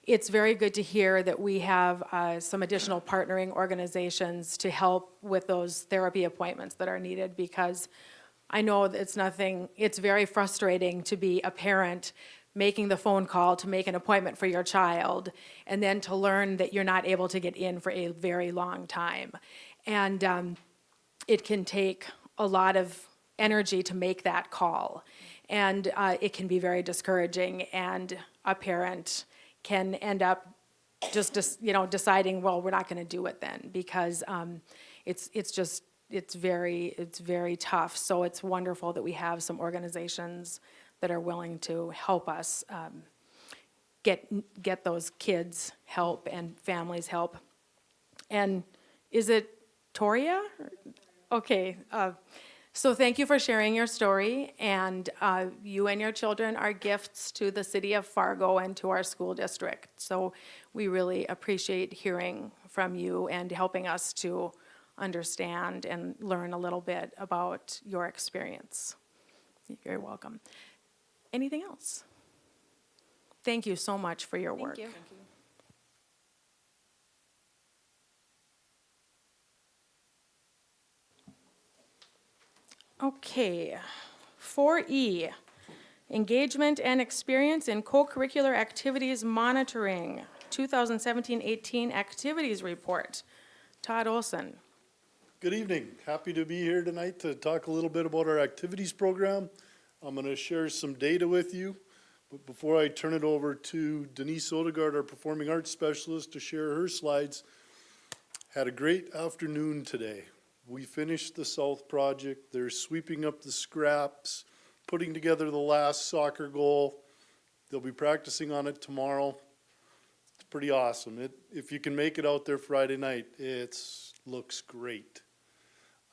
It's very good to hear that we have some additional partnering organizations to help with those therapy appointments that are needed, because I know that it's very frustrating to be a parent making the phone call to make an appointment for your child, and then to learn that you're not able to get in for a very long time. And it can take a lot of energy to make that call. And it can be very discouraging, and a parent can end up just deciding, well, we're not going to do it then, because it's very tough. So it's wonderful that we have some organizations that are willing to help us get those kids help and families help. And is it Toria? Okay, so thank you for sharing your story, and you and your children are gifts to the city of Fargo and to our school district. So we really appreciate hearing from you and helping us to understand and learn a little bit about your experience. You're welcome. Anything else? Thank you so much for your work. you. Okay, 4E, engagement and experience in co-curricular activities monitoring, 2017-18 activities report. Todd Olson. Good evening. Happy to be here tonight to talk a little bit about our activities program. I'm going to share some data with you, but before I turn it over to Denise Odegaard, our performing arts specialist, to share her slides, had a great afternoon today. We finished the South project. They're sweeping up the scraps, putting together the last soccer goal. They'll be practicing on it tomorrow. It's pretty awesome. If you can make it out there Friday night, it looks great.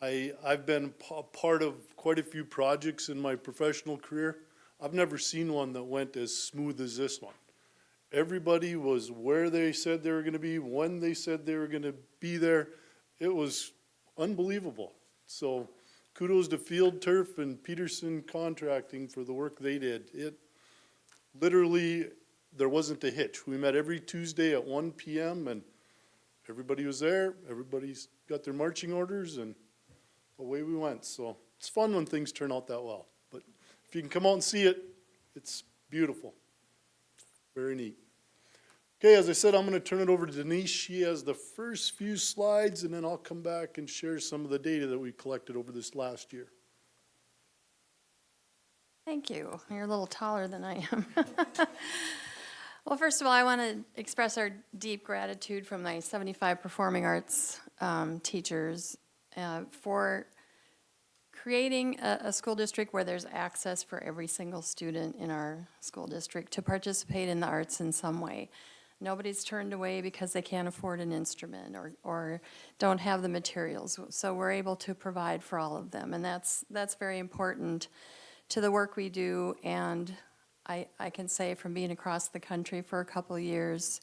I've been part of quite a few projects in my professional career. I've never seen one that went as smooth as this one. Everybody was where they said they were going to be, when they said they were going to be there. It was unbelievable. So kudos to Field Turf and Peterson Contracting for the work they did. It literally, there wasn't a hitch. We met every Tuesday at 1 p.m. and everybody was there. Everybody's got their marching orders and away we went. So it's fun when things turn out that well. But if you can come out and see it, it's beautiful. Very neat. Okay, as I said, I'm going to turn it over to Denise. She has the first few slides, and then I'll come back and share some of the data that we collected over this last year. Thank you. You're a little taller than I am. Well, first of all, I want to express our deep gratitude from my 75 performing arts teachers for creating a school district where there's access for every single student in our school district to participate in the arts in some way. Nobody's turned away because they can't afford an instrument or don't have the materials. So we're able to provide for all of them, and that's very important to the work we do. And I can say from being across the country for a couple of years,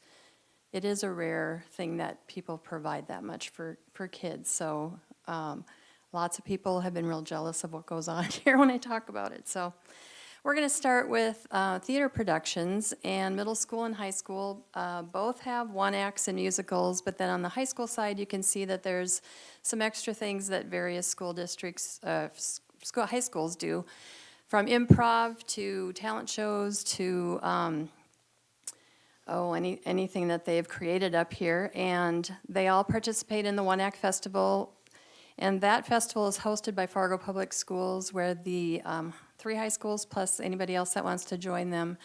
it is a rare thing that people provide that much for kids. So lots of people have been real jealous of what goes on here when I talk about it. So we're going to start with theater productions, and middle school and high school both have one-acts and musicals, but then on the high school side, you can see that there's some extra things that various school districts, high schools do, from improv to talent shows to anything that they've created up here, and they all participate in the One-Act Festival, and that festival is hosted by Fargo Public Schools, where the 3 high schools plus anybody else that wants to join them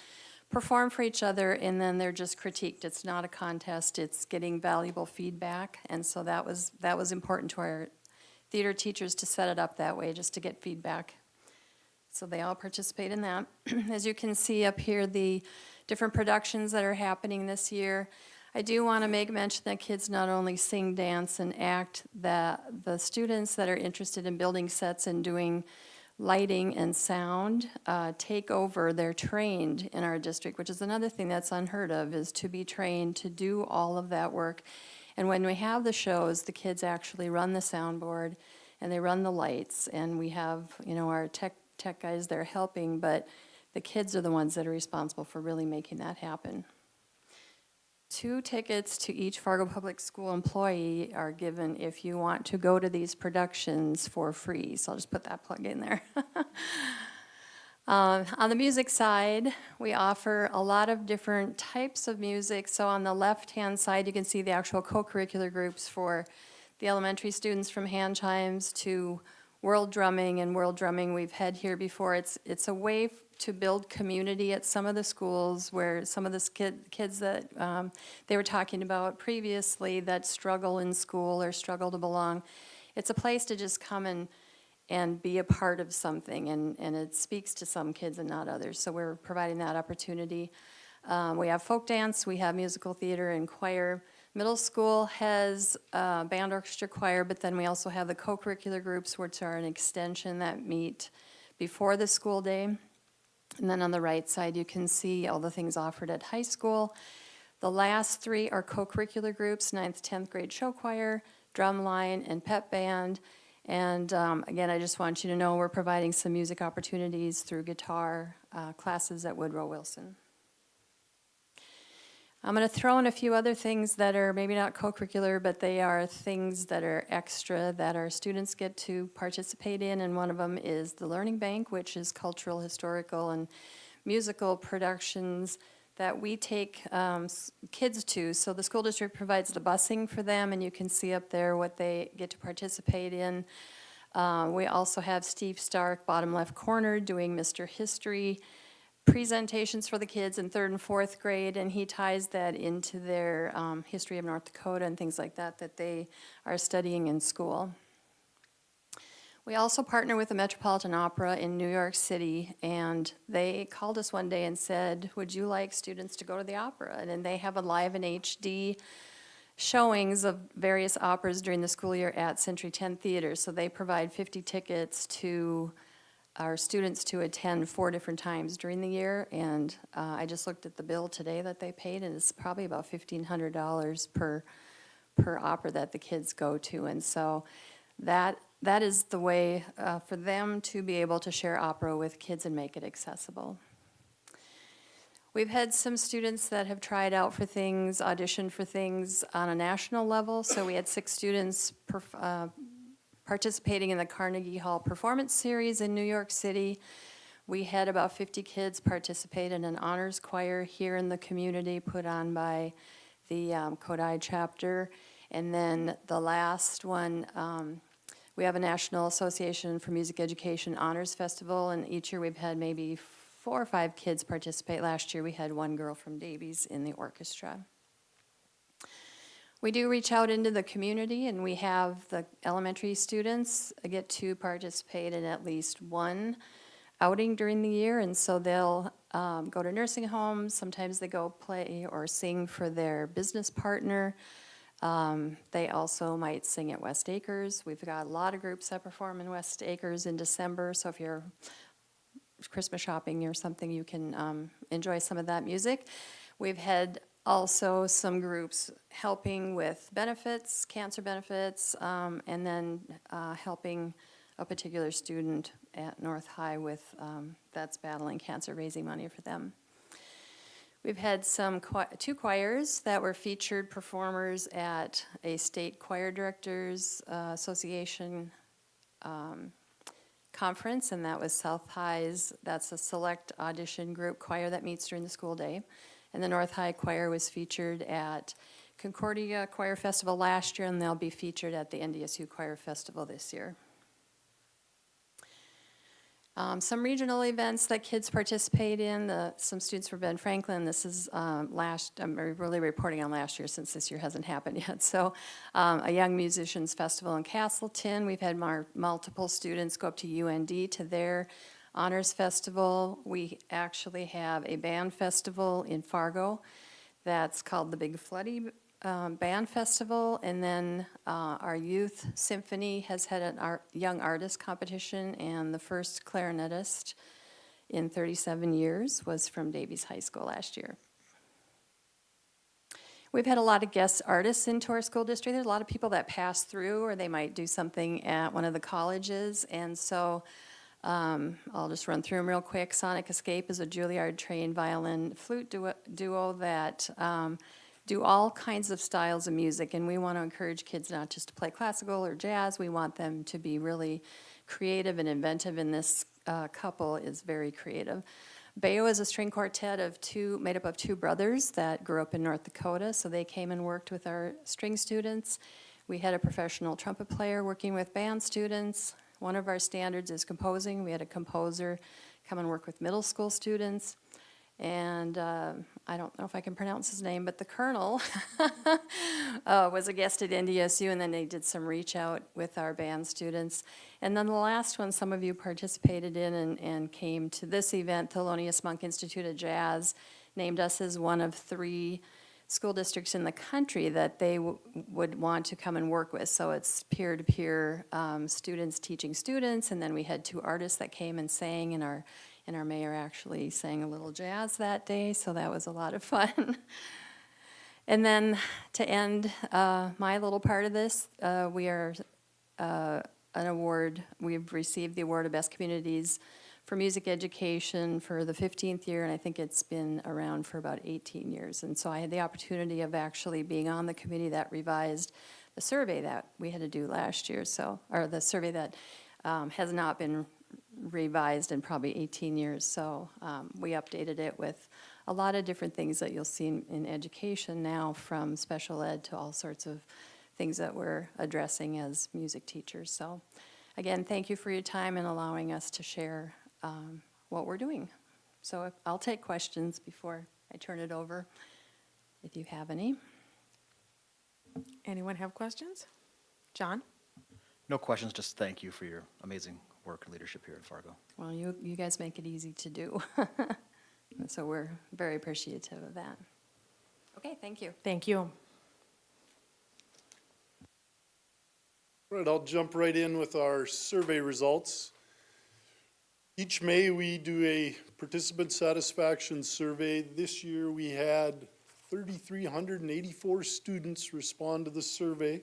perform for each other, and then they're just critiqued. It's not a contest, it's getting valuable feedback, and so that was important to our theater teachers to set it up that way, just to get feedback. So they all participate in that. As you can see up here, the different productions that are happening this year. I do want to make mention that kids not only sing, dance, and act, that the students that are interested in building sets and doing lighting and sound take over. They're trained in our district, which is another thing that's unheard of, is to be trained to do all of that work. And when we have the shows, the kids actually run the soundboard and they run the lights, and we have, our tech guys there helping, but the kids are the ones that are responsible for really making that happen. 2 tickets to each Fargo Public School employee are given if you want to go to these productions for free. So I'll just put that plug in there. On the music side, we offer a lot of different types of music. So on the left-hand side, you can see the actual co-curricular groups for the elementary students, from hand chimes to world drumming. And world drumming we've had here before. It's a way to build community at some of the schools where some of the kids that they were talking about previously that struggle in school or struggle to belong. It's a place to just come and be a part of something, and it speaks to some kids and not others. So we're providing that opportunity. We have folk dance, we have musical theater and choir. Middle school has band, orchestra, choir, but then we also have the co-curricular groups, which are an extension that meet before the school day. And then on the right side, you can see all the things offered at high school. The last three are co-curricular groups, 9th, 10th grade show choir, drumline, and pep band. And again, I just want you to know we're providing some music opportunities through guitar classes at Woodrow Wilson. I'm going to throw in a few other things that are maybe not co-curricular, but they are things that are extra that our students get to participate in, and one of them is the Learning Bank, which is cultural, historical, and musical productions that we take kids to. So the school district provides the busing for them, and you can see up there what they get to participate in. We also have Steve Stark, bottom left corner, doing Mr. History presentations for the kids in 3rd and 4th grade, and he ties that into their history of North Dakota and things like that that they are studying in school. We also partner with the Metropolitan Opera in New York City, and they called us one day and said, would you like students to go to the opera? And then they have a live and HD showings of various operas during the school year at Century 10 Theater. So they provide 50 tickets to our students to attend 4 different times during the year, and I just looked at the bill today that they paid, and it's probably about $1,500 per opera that the kids go to, and so that is the way for them to be able to share opera with kids and make it accessible. We've had some students that have tried out for things, auditioned for things on a national level, so we had 6 students participating in the Carnegie Hall Performance Series in New York City. We had about 50 kids participate in an honors choir here in the community put on by the Kodai chapter. And then the last one, we have a National Association for Music Education Honors Festival, and each year we've had maybe 4 or 5 kids participate. Last year we had 1 girl from Davies in the orchestra. We do reach out into the community, and we have the elementary students get to participate in at least 1 outing during the year, and so they'll go to nursing homes. Sometimes they go play or sing for their business partner. They also might sing at West Acres. We've got a lot of groups that perform in West Acres in December, so if you're Christmas shopping or something, you can enjoy some of that music. We've had also some groups helping with benefits, cancer benefits, and then helping a particular student at North High with that's battling cancer, raising money for them. We've had 2 choirs that were featured performers at a state choir directors association conference, and that was South High's. That's a select audition group choir that meets during the school day. And the North High Choir was featured at Concordia Choir Festival last year, and they'll be featured at the NDSU Choir Festival this year. Some regional events that kids participate in, some students from Ben Franklin. This is I'm really reporting on last year since this year hasn't happened yet. So a Young Musicians Festival in Castleton. We've had multiple students go up to UND to their honors festival. We actually have a band festival in Fargo that's called the Big Floody Band Festival, and then our youth symphony has had a young artist competition, and the first clarinetist in 37 years was from Davies High School last year. We've had a lot of guest artists into our school district. There's a lot of people that pass through, or they might do something at one of the colleges, and so I'll just run through them real quick. Sonic Escape is a Juilliard-trained violin flute duo that do all kinds of styles of music, and we want to encourage kids not just to play classical or jazz. We want them to be really creative and inventive, and this couple is very creative. Bayo is a string quartet made up of 2 brothers that grew up in North Dakota, so they came and worked with our string students. We had a professional trumpet player working with band students. One of our standards is composing. We had a composer come and work with middle school students. And I don't know if I can pronounce his name, but the Colonel was a guest at NDSU, and then they did some reach out with our band students. And then the last one some of you participated in and came to this event, Thelonious Monk Institute of Jazz named us as one of 3 school districts in the country that they would want to come and work with. So it's peer-to-peer students teaching students, and then we had 2 artists that came and sang, and our mayor actually sang a little jazz that day, so that was a lot of fun. And then to end my little part of this, we are an award, we've received the award of Best Communities for Music Education for the 15th year, and I think it's been around for about 18 years. And so I had the opportunity of actually being on the committee that revised the survey that we had to do last year, so, or the survey that has not been revised in probably 18 years. So we updated it with a lot of different things that you'll see in education now, from special ed to all sorts of things that we're addressing as music teachers. So again, thank you for your time and allowing us to share what we're doing. So I'll take questions before I turn it over, if you have any. Anyone have questions? John? No questions, just thank you for your amazing work and leadership here at Fargo. Well, you guys make it easy to do. And so we're very appreciative of that. Okay, thank you. Thank you. All right, I'll jump right in with our survey results. Each May, we do a participant satisfaction survey. This year, we had 3,384 students respond to the survey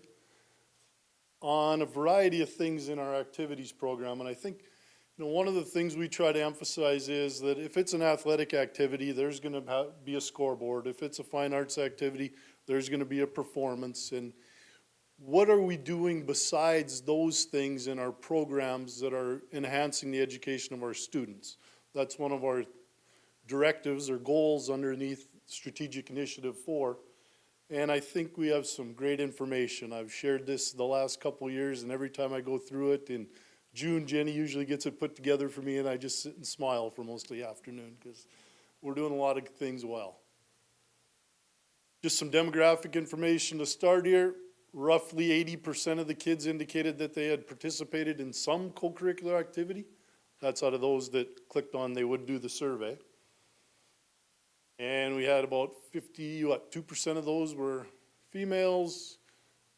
on a variety of things in our activities program. And I think, one of the things we try to emphasize is that if it's an athletic activity, there's going to be a scoreboard. If it's a fine arts activity, there's going to be a performance. And what are we doing besides those things in our programs that are enhancing the education of our students? That's one of our directives or goals underneath Strategic Initiative 4. And I think we have some great information. I've shared this the last couple of years, and every time I go through it in June, Jenny usually gets it put together for me, and I just sit and smile for most of the afternoon because we're doing a lot of things well. Just some demographic information to start here. Roughly 80% of the kids indicated that they had participated in some co-curricular activity. That's out of those that clicked on they would do the survey. And we had about 2% of those were females.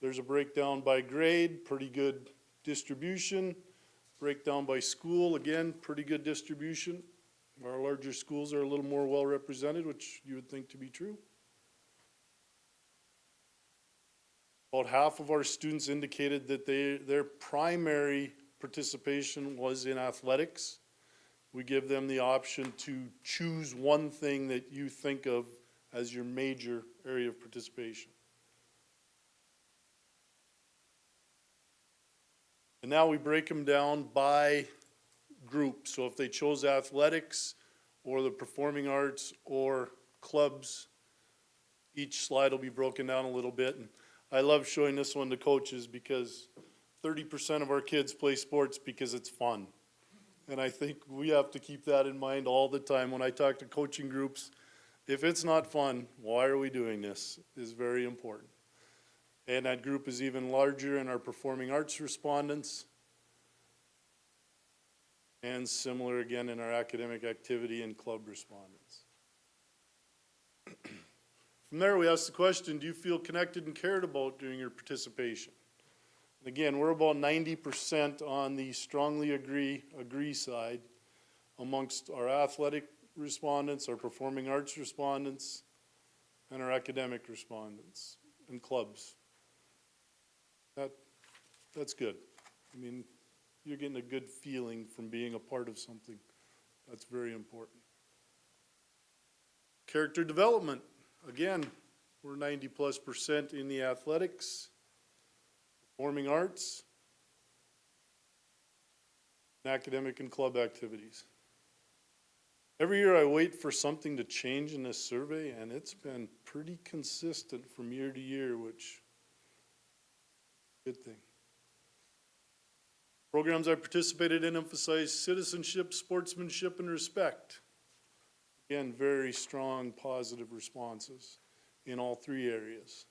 There's a breakdown by grade, pretty good distribution. Breakdown by school, again, pretty good distribution. Our larger schools are a little more well represented, which you would think to be true. About half of our students indicated that their primary participation was in athletics. We give them the option to choose one thing that you think of as your major area of participation. And now we break them down by group. So if they chose athletics or the performing arts or clubs, each slide will be broken down a little bit. And I love showing this one to coaches because 30% of our kids play sports because it's fun. And I think we have to keep that in mind all the time. When I talk to coaching groups, if it's not fun, why are we doing this is very important. And that group is even larger in our performing arts respondents. And similar again in our academic activity and club respondents. From there, we ask the question, do you feel connected and cared about during your participation? And again, we're about 90% on the strongly agree side amongst our athletic respondents, our performing arts respondents, and our academic respondents and clubs. That's good. I mean, you're getting a good feeling from being a part of something. That's very important. Character development. Again, we're 90+% in the athletics, performing arts, and academic and club activities. Every year I wait for something to change in this survey, and it's been pretty consistent from year to year, which is a good thing. Programs I participated in emphasize citizenship, sportsmanship, and respect. Again, very strong positive responses in all three areas.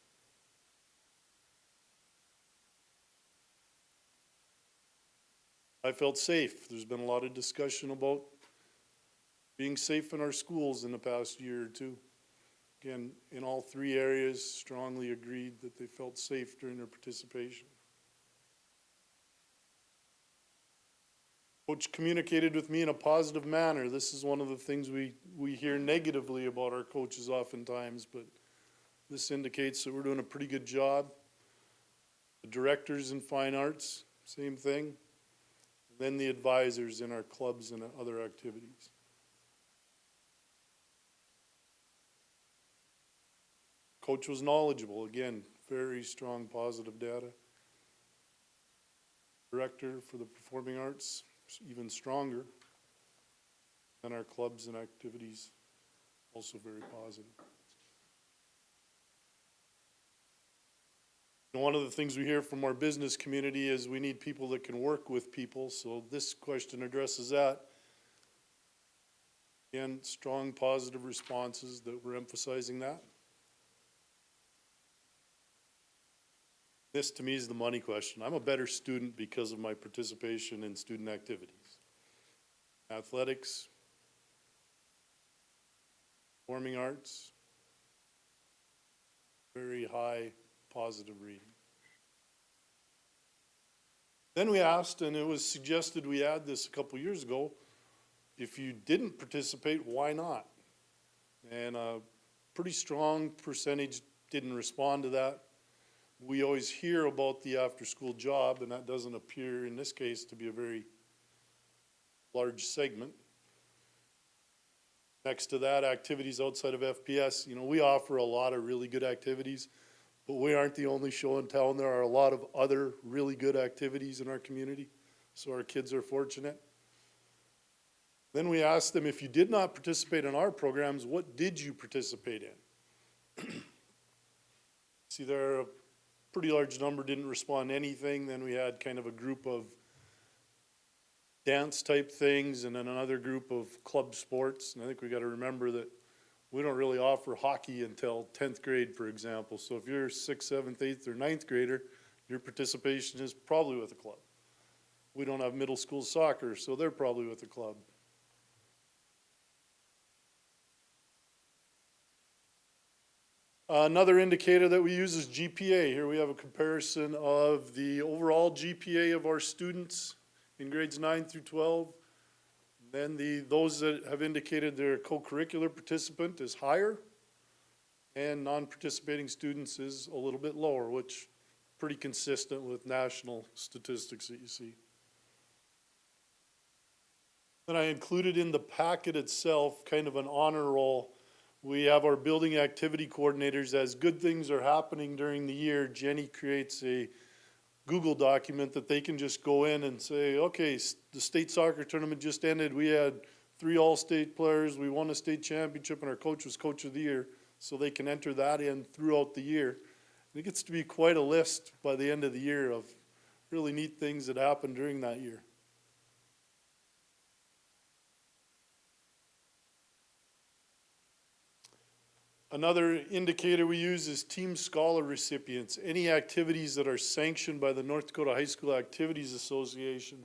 I felt safe. There's been a lot of discussion about being safe in our schools in the past year or two. Again, in all three areas, strongly agreed that they felt safe during their participation. Coach communicated with me in a positive manner. This is one of the things we hear negatively about our coaches oftentimes, but this indicates that we're doing a pretty good job. The directors in fine arts, same thing. Then the advisors in our clubs and other activities. Coach was knowledgeable. Again, very strong positive data. Director for the performing arts, even stronger. And our clubs and activities, also very positive. And one of the things we hear from our business community is we need people that can work with people, so this question addresses that. Again, strong positive responses that we're emphasizing that. This to me is the money question. I'm a better student because of my participation in student activities. Athletics, performing arts, very high positive reading. Then we asked, and it was suggested we add this a couple years ago, if you didn't participate, why not? And a pretty strong percentage didn't respond to that. We always hear about the after-school job, and that doesn't appear in this case to be a very large segment. Next to that, activities outside of FPS. You know, we offer a lot of really good activities, but we aren't the only show in town. There are a lot of other really good activities in our community, so our kids are fortunate. Then we asked them, if you did not participate in our programs, what did you participate in? See, there are a pretty large number didn't respond to anything. Then we had kind of a group of dance type things and then another group of club sports. And I think we got to remember that we don't really offer hockey until 10th grade, for example. So if you're 6th, 7th, 8th, or 9th grader, your participation is probably with a club. We don't have middle school soccer, so they're probably with a club. Another indicator that we use is GPA. Here we have a comparison of the overall GPA of our students in grades 9 through 12. Then those that have indicated their co-curricular participant is higher, and non-participating students is a little bit lower, which pretty consistent with national statistics that you see. Then I included in the packet itself kind of an honor roll. We have our building activity coordinators. As good things are happening during the year, Jenny creates a Google document that they can just go in and say, okay, the state soccer tournament just ended. We had 3 all-state players. We won a state championship, and our coach was coach of the year. So they can enter that in throughout the year. And it gets to be quite a list by the end of the year of really neat things that happened during that year. Another indicator we use is Team Scholar recipients. Any activities that are sanctioned by the North Dakota High School Activities Association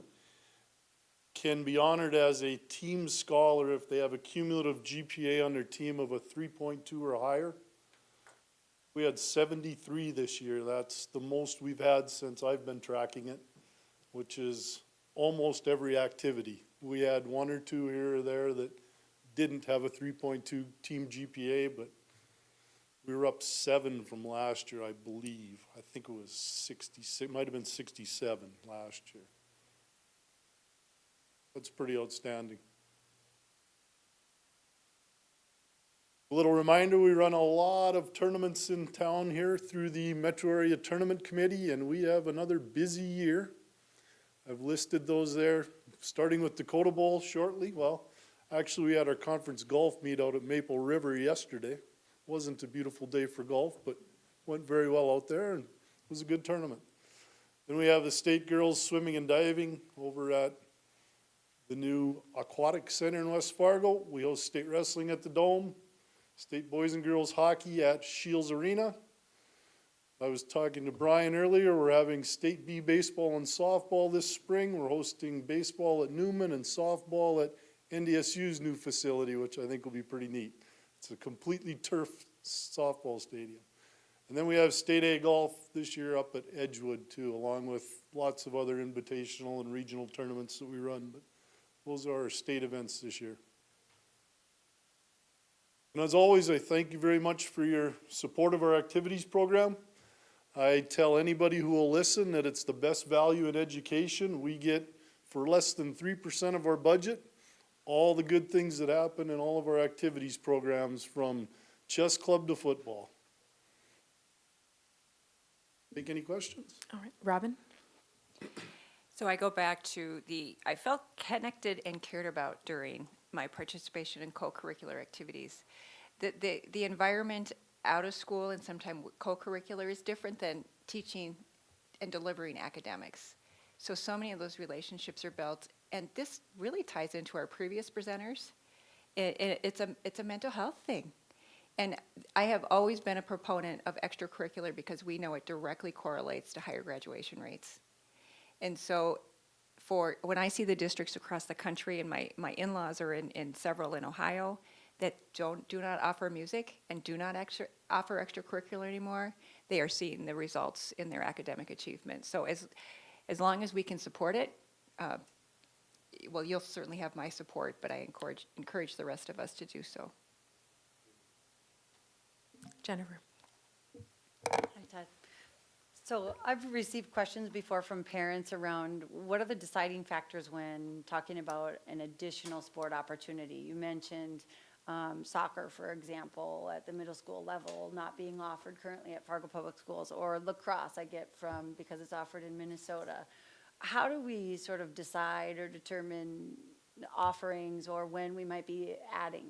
can be honored as a Team Scholar if they have a cumulative GPA on their team of a 3.2 or higher. We had 73 this year. That's the most we've had since I've been tracking it, which is almost every activity. We had 1 or 2 here or there that didn't have a 3.2 team GPA, but we were up 7 from last year, I believe. I think it was 66, might have been 67 last year. That's pretty outstanding. A little reminder, we run a lot of tournaments in town here through the Metro Area Tournament Committee, and we have another busy year. I've listed those there, starting with Dakota Bowl shortly. Well, actually, we had our conference golf meet out at Maple River yesterday. Wasn't a beautiful day for golf, but went very well out there, and it was a good tournament. Then we have the State Girls Swimming and Diving over at the new Aquatic Center in West Fargo. We host state wrestling at the Dome, State Boys and Girls Hockey at Shields Arena. I was talking to Brian earlier. We're having State B baseball and softball this spring. We're hosting baseball at Newman and softball at NDSU's new facility, which I think will be pretty neat. It's a completely turf softball stadium. And then we have State A Golf this year up at Edgewood too, along with lots of other invitational and regional tournaments that we run. But those are our state events this year. And as always, I thank you very much for your support of our activities program. I tell anybody who will listen that it's the best value in education. We get, for less than 3% of our budget, all the good things that happen in all of our activities programs, from chess club to football. Take any questions? All right, Robin? So I go back to I felt connected and cared about during my participation in co-curricular activities. The environment out of school and sometimes co-curricular is different than teaching and delivering academics. So many of those relationships are built, and this really ties into our previous presenters. It's a mental health thing. And I have always been a proponent of extracurricular because we know it directly correlates to higher graduation rates. And so when I see the districts across the country, and my in-laws are in several in Ohio, that do not offer music and do not offer extracurricular anymore, they are seeing the results in their academic achievement. So as long as we can support it, well, you'll certainly have my support, but I encourage the rest of us to do so. Jennifer? Hi, Todd. So I've received questions before from parents around what are the deciding factors when talking about an additional sport opportunity? You mentioned soccer, for example, at the middle school level not being offered currently at Fargo Public Schools, or lacrosse I get from because it's offered in Minnesota. How do we sort of decide or determine offerings or when we might be adding?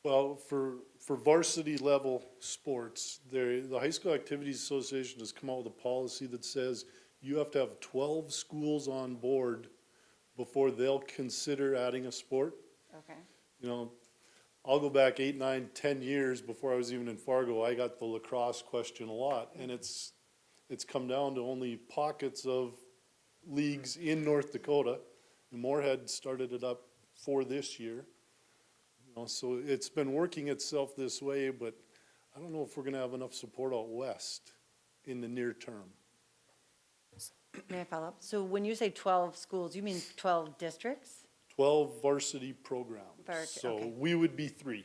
Well, for varsity level sports, the High School Activities Association has come out with a policy that says you have to have 12 schools on board before they'll consider adding a sport. Okay. You know, I'll go back 8, 9, 10 years before I was even in Fargo. I got the lacrosse question a lot, and it's come down to only pockets of leagues in North Dakota. And Moorhead started it up for this year. You know, so it's been working itself this way, but I don't know if we're going to have enough support out west in the near term. May I follow up? So when you say 12 schools, you mean 12 districts? 12 varsity programs. So okay. we would be 3.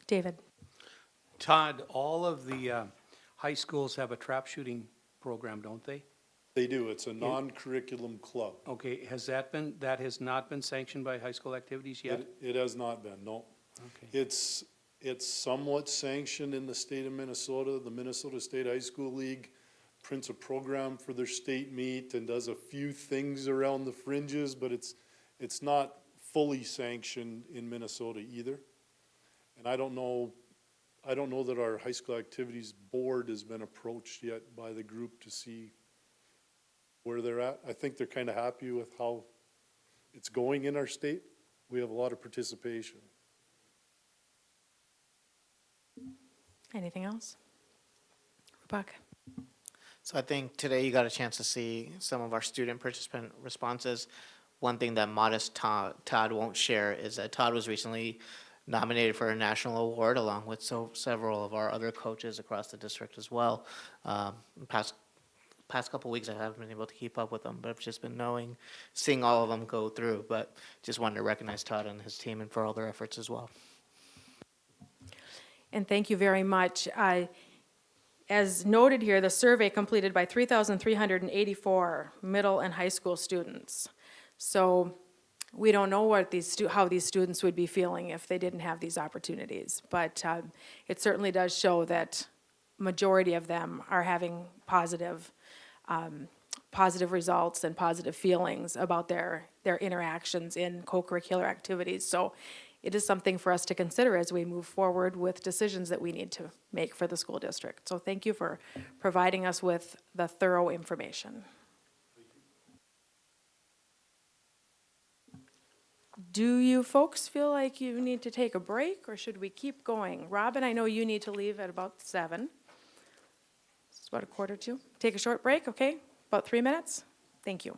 David? Todd, all of the high schools have a trap shooting program, don't they? They do. It's a non-curriculum club. Okay, that has not been sanctioned by high school activities yet? It has not been, no. Okay. It's somewhat sanctioned in the state of Minnesota. The Minnesota State High School League prints a program for their state meet and does a few things around the fringes, but it's not fully sanctioned in Minnesota either. And I don't know that our high school activities board has been approached yet by the group to see where they're at. I think they're kind of happy with how it's going in our state. We have a lot of participation. Anything else? Rebecca? So I think today you got a chance to see some of our student participant responses. One thing that modest Todd won't share is that Todd was recently nominated for a national award along with several of our other coaches across the district as well. Past couple weeks I haven't been able to keep up with them, but I've just been seeing all of them go through. But just wanted to recognize Todd and his team and for all their efforts as well. And thank you very much. As noted here, the survey completed by 3,384 middle and high school students. So we don't know what how these students would be feeling if they didn't have these opportunities. But it certainly does show that majority of them are having positive results and positive feelings about their interactions in co-curricular activities. So it is something for us to consider as we move forward with decisions that we need to make for the school district. So thank you for providing us with the thorough information. Do you folks feel like you need to take a break, or should we keep going? Robin, I know you need to leave at about 7. It's about 1:45. Take a short break, okay? About 3 minutes? Thank you.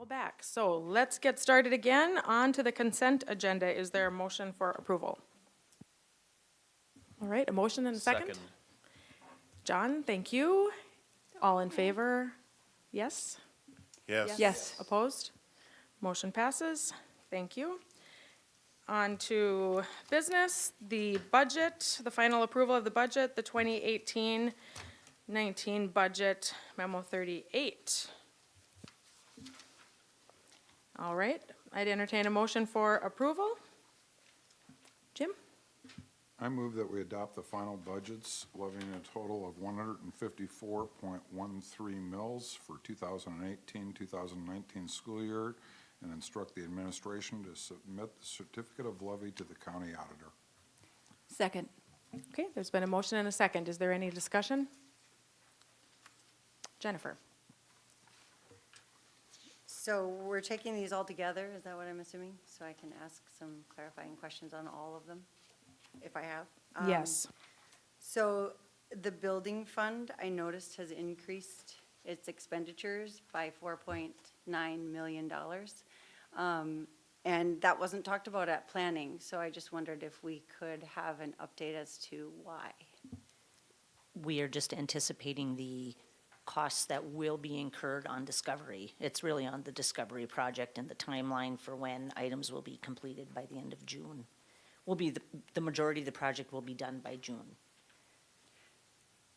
all back. So let's get started again. On to the consent agenda. Is there a motion for approval? All right, a motion and a second? John, thank you. All in favor? Yes? Yes. Yes. Opposed? Motion passes. Thank you. On to business, the budget, the final approval of the budget, the 2018-19 budget, memo 38. All right, I'd entertain a motion for approval. Jim? I move that we adopt the final budgets levying a total of 154.13 mils for 2018-2019 school year and instruct the administration to submit the certificate of levy to the county auditor. Second. Okay, there's been a motion and a second. Is there any discussion? Jennifer? So we're taking these all together, is that what I'm assuming? So I can ask some clarifying questions on all of them, if I have? Yes. So the building fund, I noticed, has increased its expenditures by $4.9 million. And that wasn't talked about at planning, so I just wondered if we could have an update as to why. We are just anticipating the costs that will be incurred on Discovery. It's really on the Discovery project, and the timeline for when items will be completed by the end of June. Will be the majority of the project will be done by June.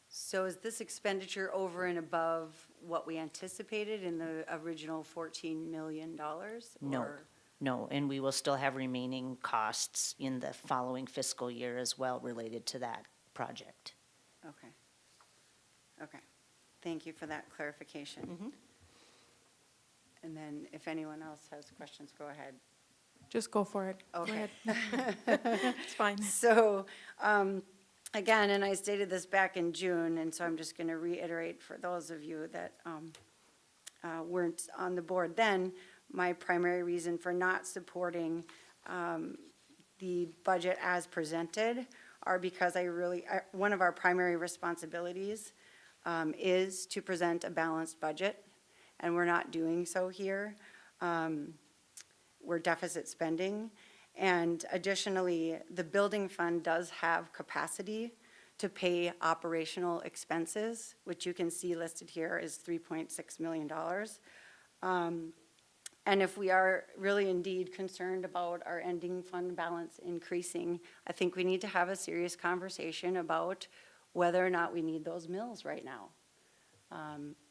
So is this expenditure over and above what we anticipated in the original $14 million? No, or- no, and we will still have remaining costs in the following fiscal year as well related to that project. Okay. Okay. Thank you for that clarification. And then if anyone else has questions, go ahead. Just go for it. Go Okay. ahead. It's fine. So, again, and I stated this back in June, and so I'm just going to reiterate for those of you that weren't on the board then, my primary reason for not supporting the budget as presented are because one of our primary responsibilities is to present a balanced budget, and we're not doing so here. We're deficit spending. And additionally, the building fund does have capacity to pay operational expenses, which you can see listed here is $3.6 million. And if we are really indeed concerned about our ending fund balance increasing, I think we need to have a serious conversation about whether or not we need those mills right now.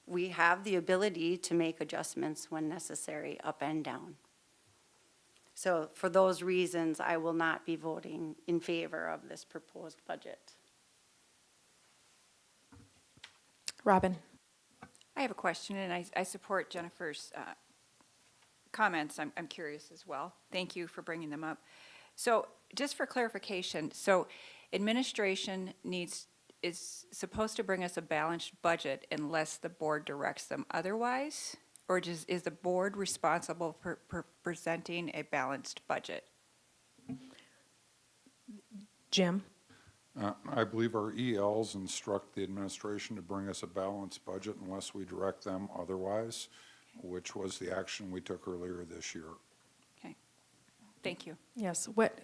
We have the ability to make adjustments when necessary, up and down. So for those reasons, I will not be voting in favor of this proposed budget. Robin? I have a question, and I support Jennifer's comments. I'm curious as well. Thank you for bringing them up. So just for clarification, so administration is supposed to bring us a balanced budget unless the board directs them otherwise? Or is the board responsible for presenting a balanced budget? Jim? I believe our ELs instruct the administration to bring us a balanced budget unless we direct them otherwise, which was the action we took earlier this year. Okay, thank you. Yes, what,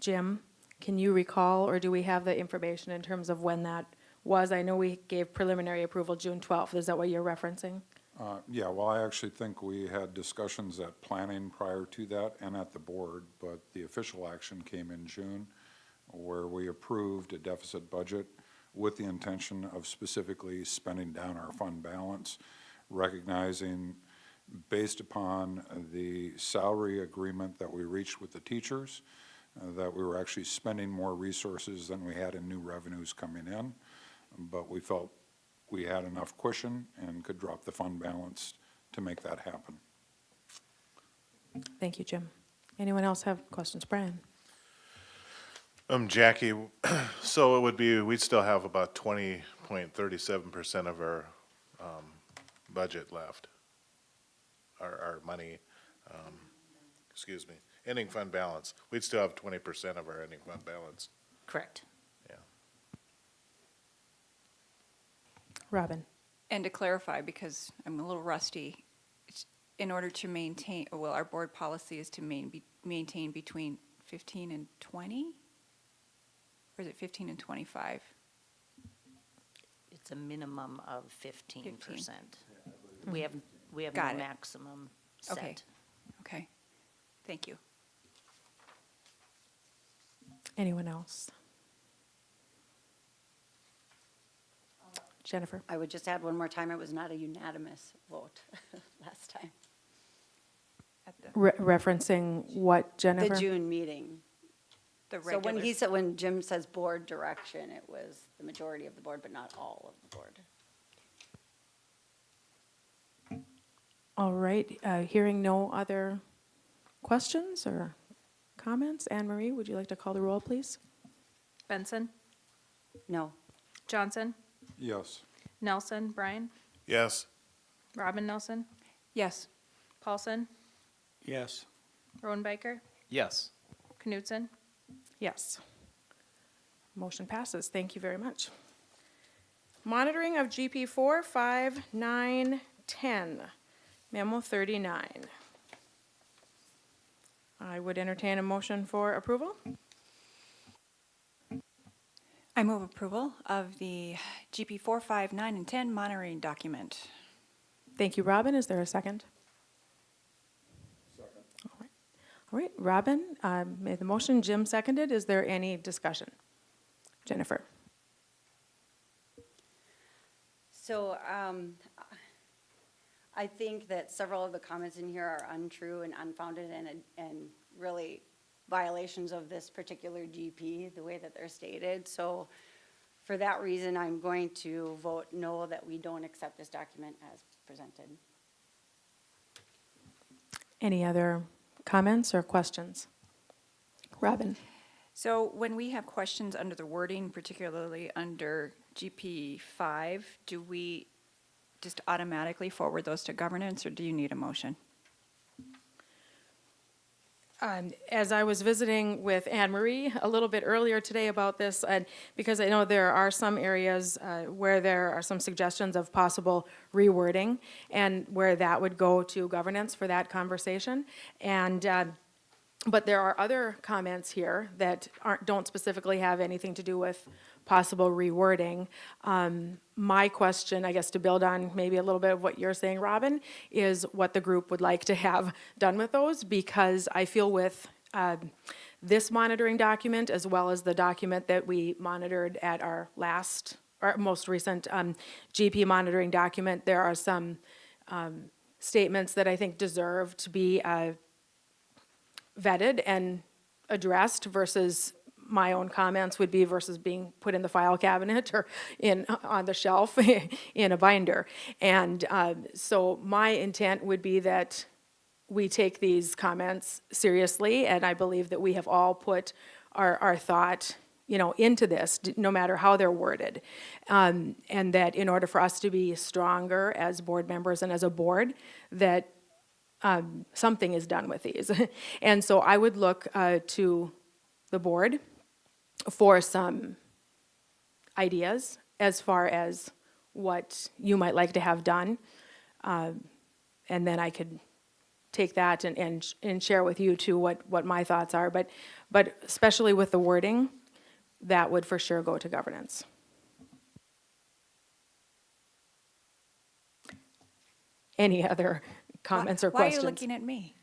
Jim, can you recall, or do we have the information in terms of when that was? I know we gave preliminary approval June 12th. Is that what you're referencing? Yeah, well, I actually think we had discussions at planning prior to that and at the board, but the official action came in June, where we approved a deficit budget with the intention of specifically spending down our fund balance, recognizing based upon the salary agreement that we reached with the teachers, that we were actually spending more resources than we had in new revenues coming in, but we felt we had enough cushion and could drop the fund balance to make that happen. Thank you, Jim. Anyone else have questions? Brian? Jackie, so it would be, we'd still have about 20.37% of our budget left. Our money, excuse me, ending fund balance. We'd still have 20% of our ending fund balance. Correct. Yeah. Robin? And to clarify, because I'm a little rusty, in order to maintain, well, our board policy is to maintain between 15 and 20? Or is it 15 and 25? It's a minimum of 15%. We have Got no it. maximum set. Okay, okay. Thank you. Anyone else? Jennifer? I would just add one more time, it was not a unanimous vote last time. Referencing what, Jennifer? The June meeting. The So when regular- when Jim says board direction, it was the majority of the board, but not all of the board. All right, hearing no other questions or comments, Anne Marie, would you like to call the roll, please? Benson, No. Johnson, Yes. Nelson, Brian, Yes. Robin Nelson, Yes. Paulson, Yes. Rodenbacher, Yes. Knutson. Yes. Motion passes. Thank you very much. Monitoring of GP 4, 5, 9, 10, memo 39. I would entertain a motion for approval. I move approval of the GP 4, 5, 9, and 10 monitoring document. Thank you, Robin. Is there a second? Second. All right, Robin made the motion, Jim seconded. Is there any discussion? Jennifer? So I think that several of the comments in here are untrue and unfounded and really violations of this particular GP, the way that they're stated. So for that reason, I'm going to vote no, that we don't accept this document as presented. Any other comments or questions? Robin? So when we have questions under the wording, particularly under GP 5, do we just automatically forward those to governance, or do you need a motion? As I was visiting with Anne Marie a little bit earlier today about this, and because I know there are some areas where there are some suggestions of possible rewording, and where that would go to governance for that conversation. And but there are other comments here that don't specifically have anything to do with possible rewording. My question, I guess, to build on maybe a little bit of what you're saying, Robin, is what the group would like to have done with those, because I feel with this monitoring document, as well as the document that we monitored at our most recent GP monitoring document, there are some statements that I think deserve to be vetted and addressed versus my own comments would be versus being put in the file cabinet or on the shelf in a binder. And so my intent would be that we take these comments seriously, and I believe that we have all put our thought, into this, no matter how they're worded. And that in order for us to be stronger as board members and as a board, that something is done with these. And so I would look to the board for some ideas as far as what you might like to have done. And then I could take that and share with you too what my thoughts are. But especially with the wording, that would for sure go to governance. Any other comments or questions? Why are you looking at me?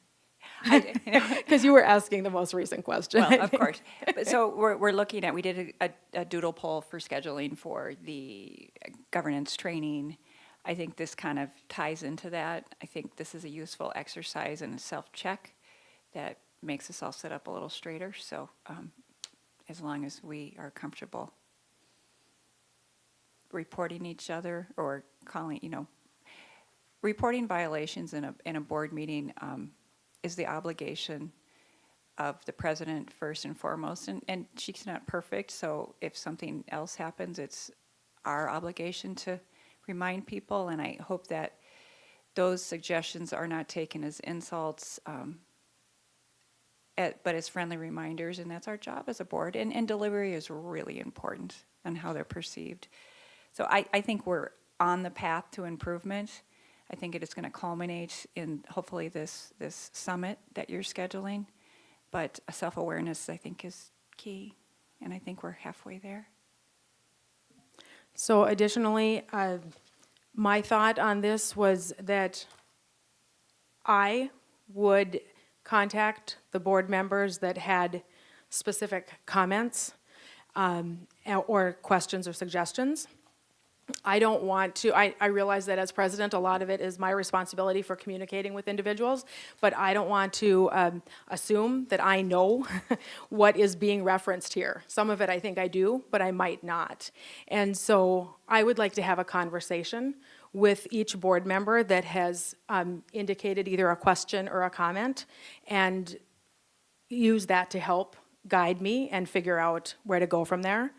Because you were asking the most recent question. Well, of course. But so we're looking at, we did a doodle poll for scheduling for the governance training. I think this kind of ties into that. I think this is a useful exercise and a self-check that makes us all sit up a little straighter. So as long as we are comfortable reporting each other or calling, reporting violations in a board meeting is the obligation of the president first and foremost, and she's not perfect, so if something else happens, it's our obligation to remind people, and I hope that those suggestions are not taken as insults, but as friendly reminders, and that's our job as a board, and delivery is really important on how they're perceived. So I think we're on the path to improvement. I think it is going to culminate in hopefully this summit that you're scheduling. But self-awareness, I think, is key, and I think we're halfway there. So additionally, my thought on this was that I would contact the board members that had specific comments or questions or suggestions. I don't want to, I realize that as president, a lot of it is my responsibility for communicating with individuals, but I don't want to assume that I know what is being referenced here. Some of it I think I do, but I might not. And so I would like to have a conversation with each board member that has indicated either a question or a comment, and use that to help guide me and figure out where to go from there.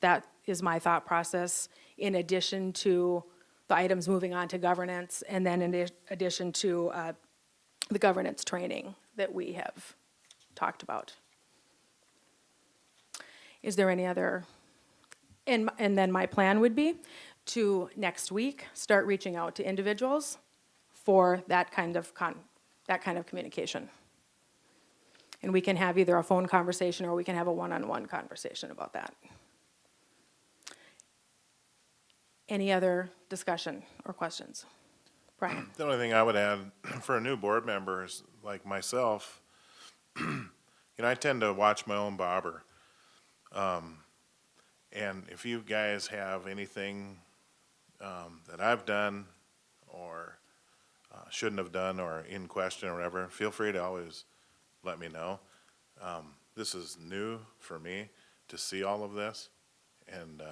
That is my thought process, in addition to the items moving on to governance, and then in addition to the governance training that we have talked about. Is there any other, and then my plan would be to next week start reaching out to individuals for that kind of communication. And we can have either a phone conversation or we can have a one-on-one conversation about that. Any other discussion or questions? Brian? The only thing I would add for a new board member is like myself, I tend to watch my own bobber. And if you guys have anything that I've done or shouldn't have done or in question or whatever, feel free to always let me know. This is new for me to see all of this, and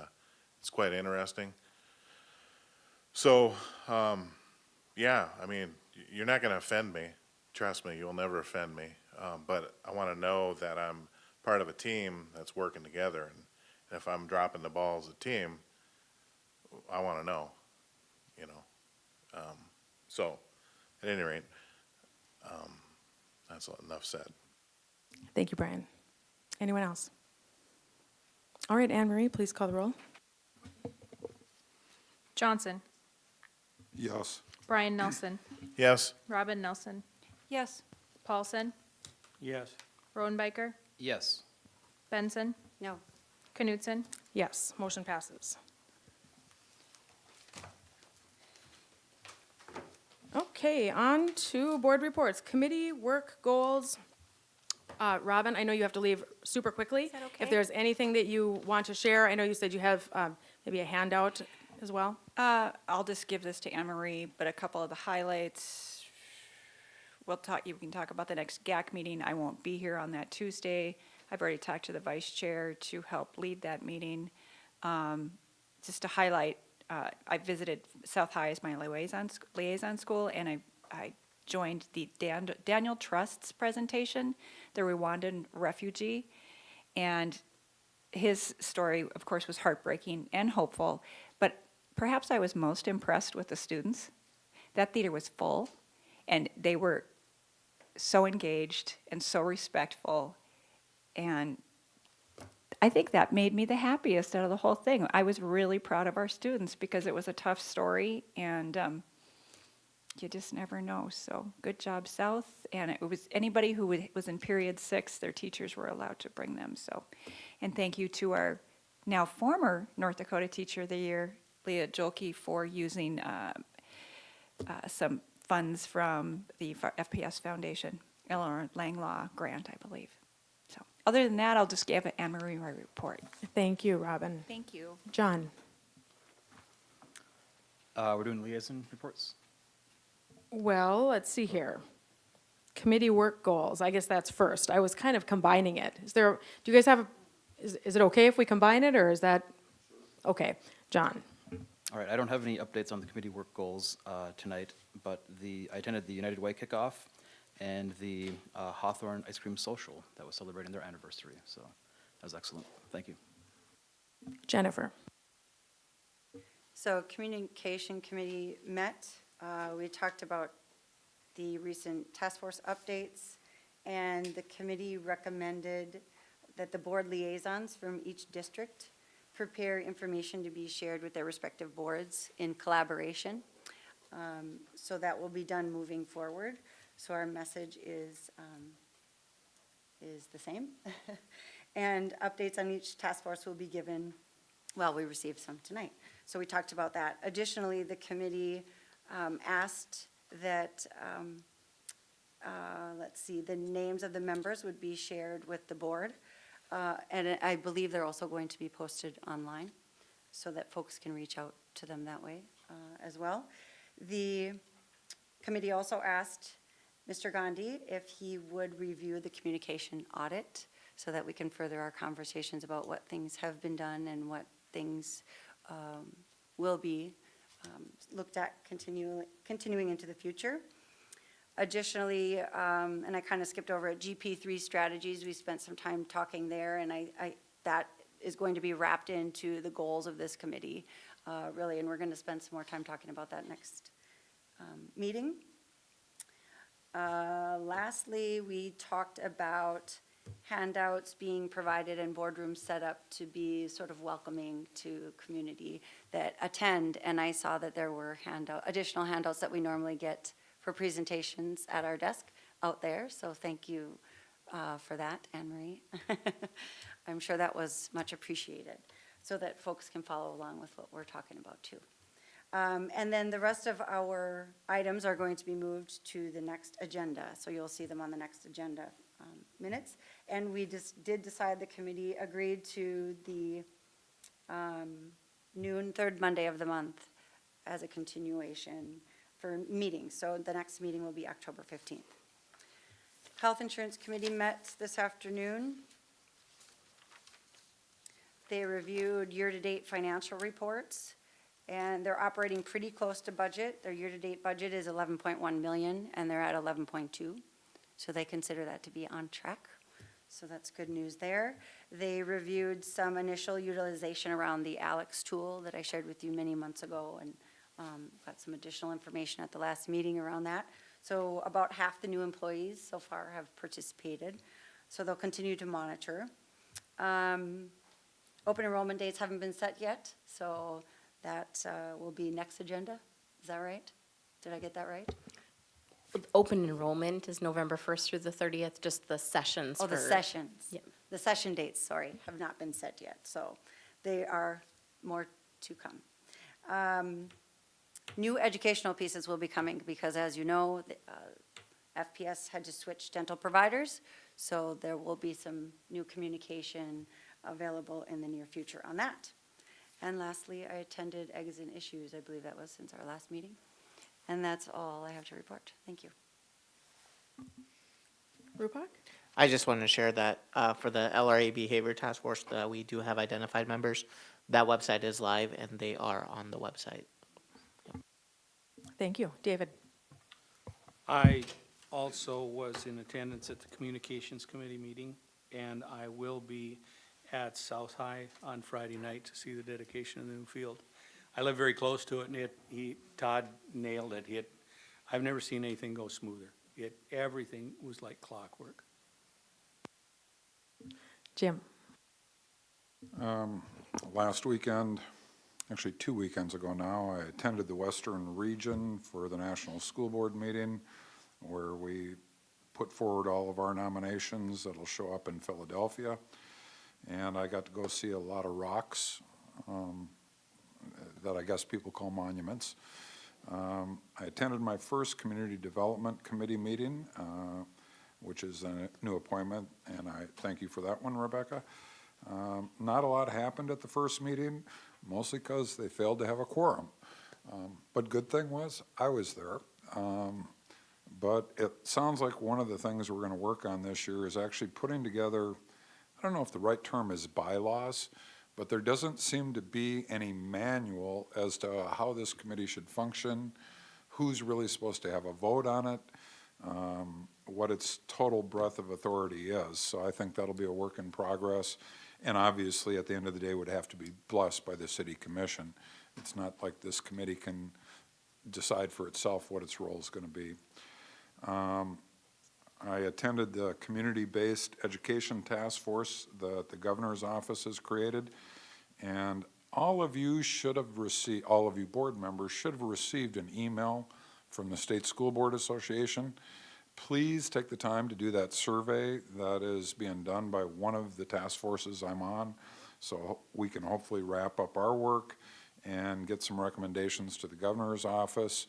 it's quite interesting. So, yeah, I mean, you're not going to offend me. Trust me, you'll never offend me. But I want to know that I'm part of a team that's working together. And if I'm dropping the ball as a team, I want to know, So, at any rate, that's enough said. Thank you, Brian. Anyone else? All right, Anne Marie, please call the roll. Johnson. Yes. Brian Nelson. Yes? Robin Nelson. Yes. Paulson. Yes. Rodenbiker. Yes. Benson. No. Knutson. Yes, motion passes. Okay, on to board reports. Committee work goals. Robin, I know you have to leave super quickly. Is that okay? If there's anything that you want to share, I know you said you have maybe a handout as well. I'll just give this to Anne Marie, but a couple of the highlights. You can talk about the next GAC meeting. I won't be here on that Tuesday. I've already talked to the vice chair to help lead that meeting. Just to highlight, I visited South High as my liaison school, and I joined the Daniel Trust's presentation, the Rwandan refugee, and his story, of course, was heartbreaking and hopeful, but perhaps I was most impressed with the students. That theater was full, and they were so engaged and so respectful, and I think that made me the happiest out of the whole thing. I was really proud of our students because it was a tough story, and you just never know. So good job, South. And it was anybody who was in period 6, their teachers were allowed to bring them. So, and thank you to our now former North Dakota Teacher of the Year, Leah Jolke, for using some funds from the FPS Foundation, Eleanor Langlaw grant, I believe. So other than that, I'll just give Anne Marie my report. Thank you, Robin. Thank you. John? We're doing liaison reports. Well, let's see here. Committee work goals, I guess that's first. I was kind of combining it. Do you guys have, is it okay if we combine it, or is that, okay, John? All right, I don't have any updates on the committee work goals tonight, but I attended the United Way kickoff and the Hawthorne Ice Cream Social that was celebrating their anniversary, so that was excellent. Thank you. Jennifer? So Communication Committee met. We talked about the recent task force updates, and the committee recommended that the board liaisons from each district prepare information to be shared with their respective boards in collaboration. So that will be done moving forward. So our message is the same. And updates on each task force will be given, well, we received some tonight. So we talked about that. Additionally, the committee asked that, let's see, the names of the members would be shared with the board. And I believe they're also going to be posted online so that folks can reach out to them that way as well. The committee also asked Mr. Gandhi if he would review the communication audit so that we can further our conversations about what things have been done and what things will be looked at continuing into the future. Additionally, and I kind of skipped over at GP3 strategies, we spent some time talking there, and that is going to be wrapped into the goals of this committee, really, and we're going to spend some more time talking about that next meeting. Lastly, we talked about handouts being provided and boardrooms set up to be sort of welcoming to community that attend, and I saw that there were additional handouts that we normally get for presentations at our desk out there, so thank you for that, Anne Marie. I'm sure that was much appreciated, so that folks can follow along with what we're talking about too. And then the rest of our items are going to be moved to the next agenda, so you'll see them on the next agenda minutes. And we just did decide, the committee agreed to the noon, third Monday of the month as a continuation for meetings. So the next meeting will be October 15th. Health Insurance Committee met this afternoon. They reviewed year-to-date financial reports, and they're operating pretty close to budget. Their year-to-date budget is 11.1 million, and they're at 11.2. So they consider that to be on track. So that's good news there. They reviewed some initial utilization around the Alex tool that I shared with you many months ago, and got some additional information at the last meeting around that. So about half the new employees so far have participated. So they'll continue to monitor. Open enrollment dates haven't been set yet, so that will be next agenda. Is that right? Did I get that right? Open enrollment is November 1st through the 30th, just the sessions. Oh, the sessions. Yeah. The session dates, sorry, have not been set yet, so they are more to come. New educational pieces will be coming because, as you know, the, FPS had to switch dental providers, so there will be some new communication available in the near future on that. And lastly, I attended Eggs and Issues, I believe that was since our last meeting. And that's all I have to report. Thank you. Rupak? I just wanted to share that for the LRA Behavior Task Force, we do have identified members. That website is live, and they are on the website. Thank you. David? I also was in attendance at the Communications Committee meeting, and I will be at South High on Friday night to see the dedication of the new field. I live very close to it, and Todd nailed it. I've never seen anything go smoother. Everything was like clockwork. Jim? Last weekend, actually 2 weekends ago now, I attended the Western Region for the National School Board meeting, where we put forward all of our nominations that'll show up in Philadelphia. And I got to go see a lot of rocks that I guess people call monuments. I attended my first Community Development Committee meeting, which is a new appointment, and I thank you for that one, Rebecca. Not a lot happened at the first meeting, mostly because they failed to have a quorum. But good thing was, I was there. But it sounds like one of the things we're going to work on this year is actually putting together, I don't know if the right term is bylaws, but there doesn't seem to be any manual as to how this committee should function, who's really supposed to have a vote on it, what its total breadth of authority is. So I think that'll be a work in progress. And obviously, at the end of the day, would have to be blessed by the city commission. It's not like this committee can decide for itself what its role is going to be. I attended the community-based education task force that the governor's office has created, and All of you should have received, all of you board members should have received an email from the State School Board Association. Please take the time to do that survey that is being done by one of the task forces I'm on, so we can hopefully wrap up our work and get some recommendations to the governor's office.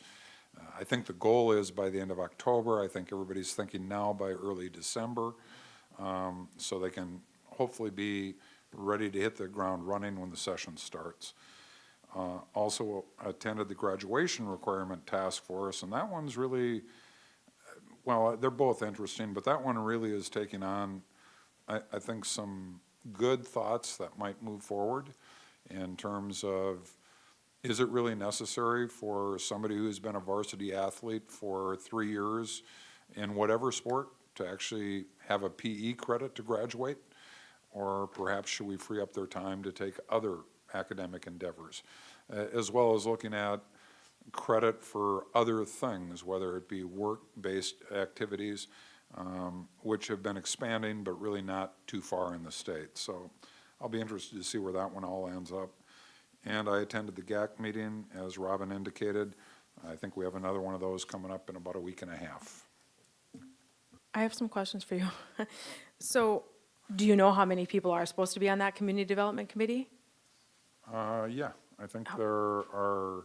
I think the goal is by the end of October. I think everybody's thinking now by early December, so they can hopefully be ready to hit the ground running when the session starts. Also attended the graduation requirement task force, and that one's really, well, they're both interesting, but that one really is taking on, I think, some good thoughts that might move forward in terms of, is it really necessary for somebody who's been a varsity athlete for 3 years in whatever sport to actually have a PE credit to graduate? Or perhaps should we free up their time to take other academic endeavors, as well as looking at credit for other things, whether it be work-based activities, which have been expanding but really not too far in the state. So I'll be interested to see where that one all ends up. And I attended the GAC meeting, as Robin indicated. I think we have another one of those coming up in about a week and a half. I have some questions for you. So, do you know how many people are supposed to be on that community development committee? Yeah, I think there are,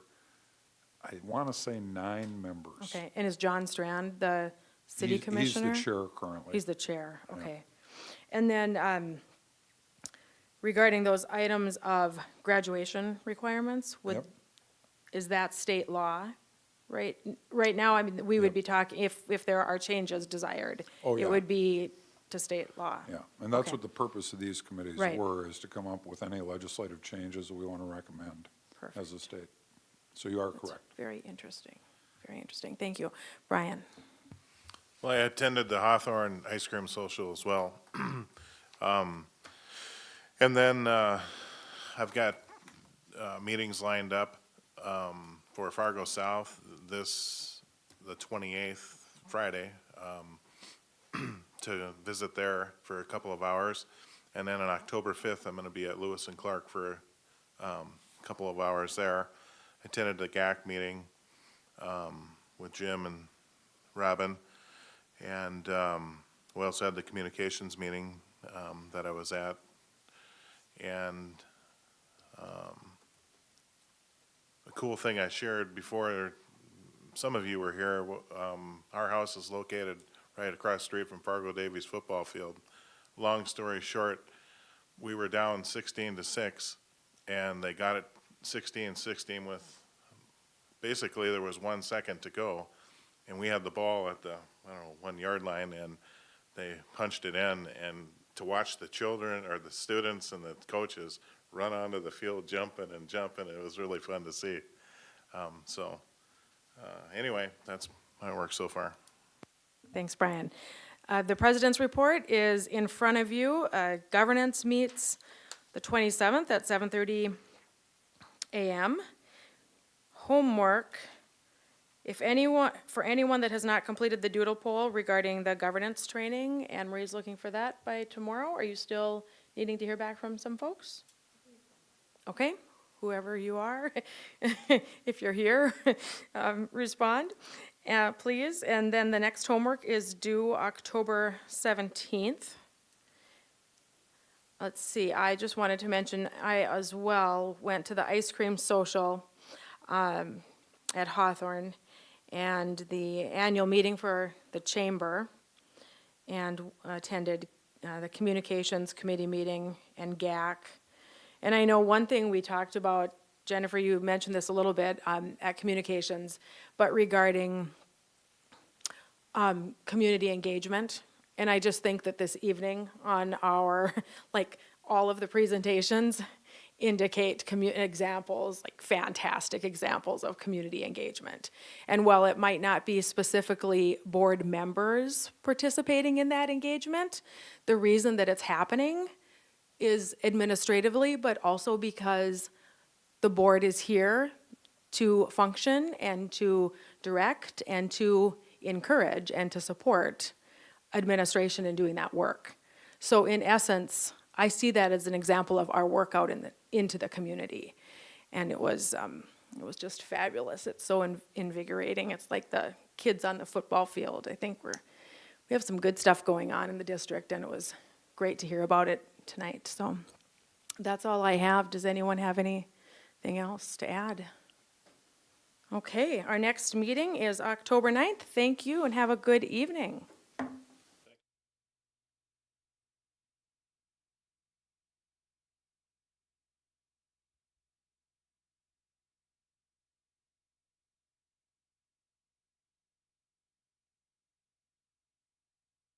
I want to say 9 members. Okay, and is John Strand the city commissioner? He's the chair currently. He's the chair, okay. And then regarding those items of graduation requirements, Yep. is that state law? Right now, I mean, we would Yep. be talking, if there are changes desired, Oh, yeah. it would be to state law. Yeah, and that's Okay. what the purpose of these committees Right. were, is to come up with any legislative changes that we want to recommend as a state. So you are correct. Very interesting, very interesting. Thank you. Brian? Well, I attended the Hawthorne Ice Cream Social as well. And then I've got meetings lined up for Fargo South the 28th, Friday, to visit there for a couple of hours. And then on October 5th, I'm going to be at Lewis and Clark for a couple of hours there. I attended the GAC meeting with Jim and Robin. And we also had the communications meeting that I was at. And a cool thing I shared before, some of you were here, our house is located right across the street from Fargo Davies football field. Long story short, we were down 16-6, and they got it 16-16 with, basically there was 1 second to go, and we had the ball at the, 1 yard line, and they punched it in, and to watch the children, or the students and the coaches run onto the field jumping, it was really fun to see. Anyway, that's my work so far. Thanks, Brian. The president's report is in front of you. Governance meets the 27th at 7:30 a.m. Homework, for anyone that has not completed the doodle poll regarding the governance training, Anne Marie's looking for that by tomorrow. Are you still needing to hear back from some folks? Okay, whoever you are, if you're here, respond. Please, and then the next homework is due October 17th. Let's see, I just wanted to mention, I as well went to the ice cream social at Hawthorne and the annual meeting for the chamber, and attended the communications committee meeting and GAC. And I know one thing we talked about, Jennifer, you mentioned this a little bit at communications, but regarding community engagement. And I just think that this evening on our, all of the presentations indicate examples, fantastic examples of community engagement. And while it might not be specifically board members participating in that engagement, the reason that it's happening is administratively, but also because the board is here to function and to direct and to encourage and to support administration in doing that work. So in essence, I see that as an example of our work out into the community. And it was just fabulous. It's so invigorating. It's like the kids on the football field. I think we have some good stuff going on in the district, and it was great to hear about it tonight. So that's all I have. Does anyone have anything else to add? Okay, our next meeting is October 9th. Thank you and have a good evening.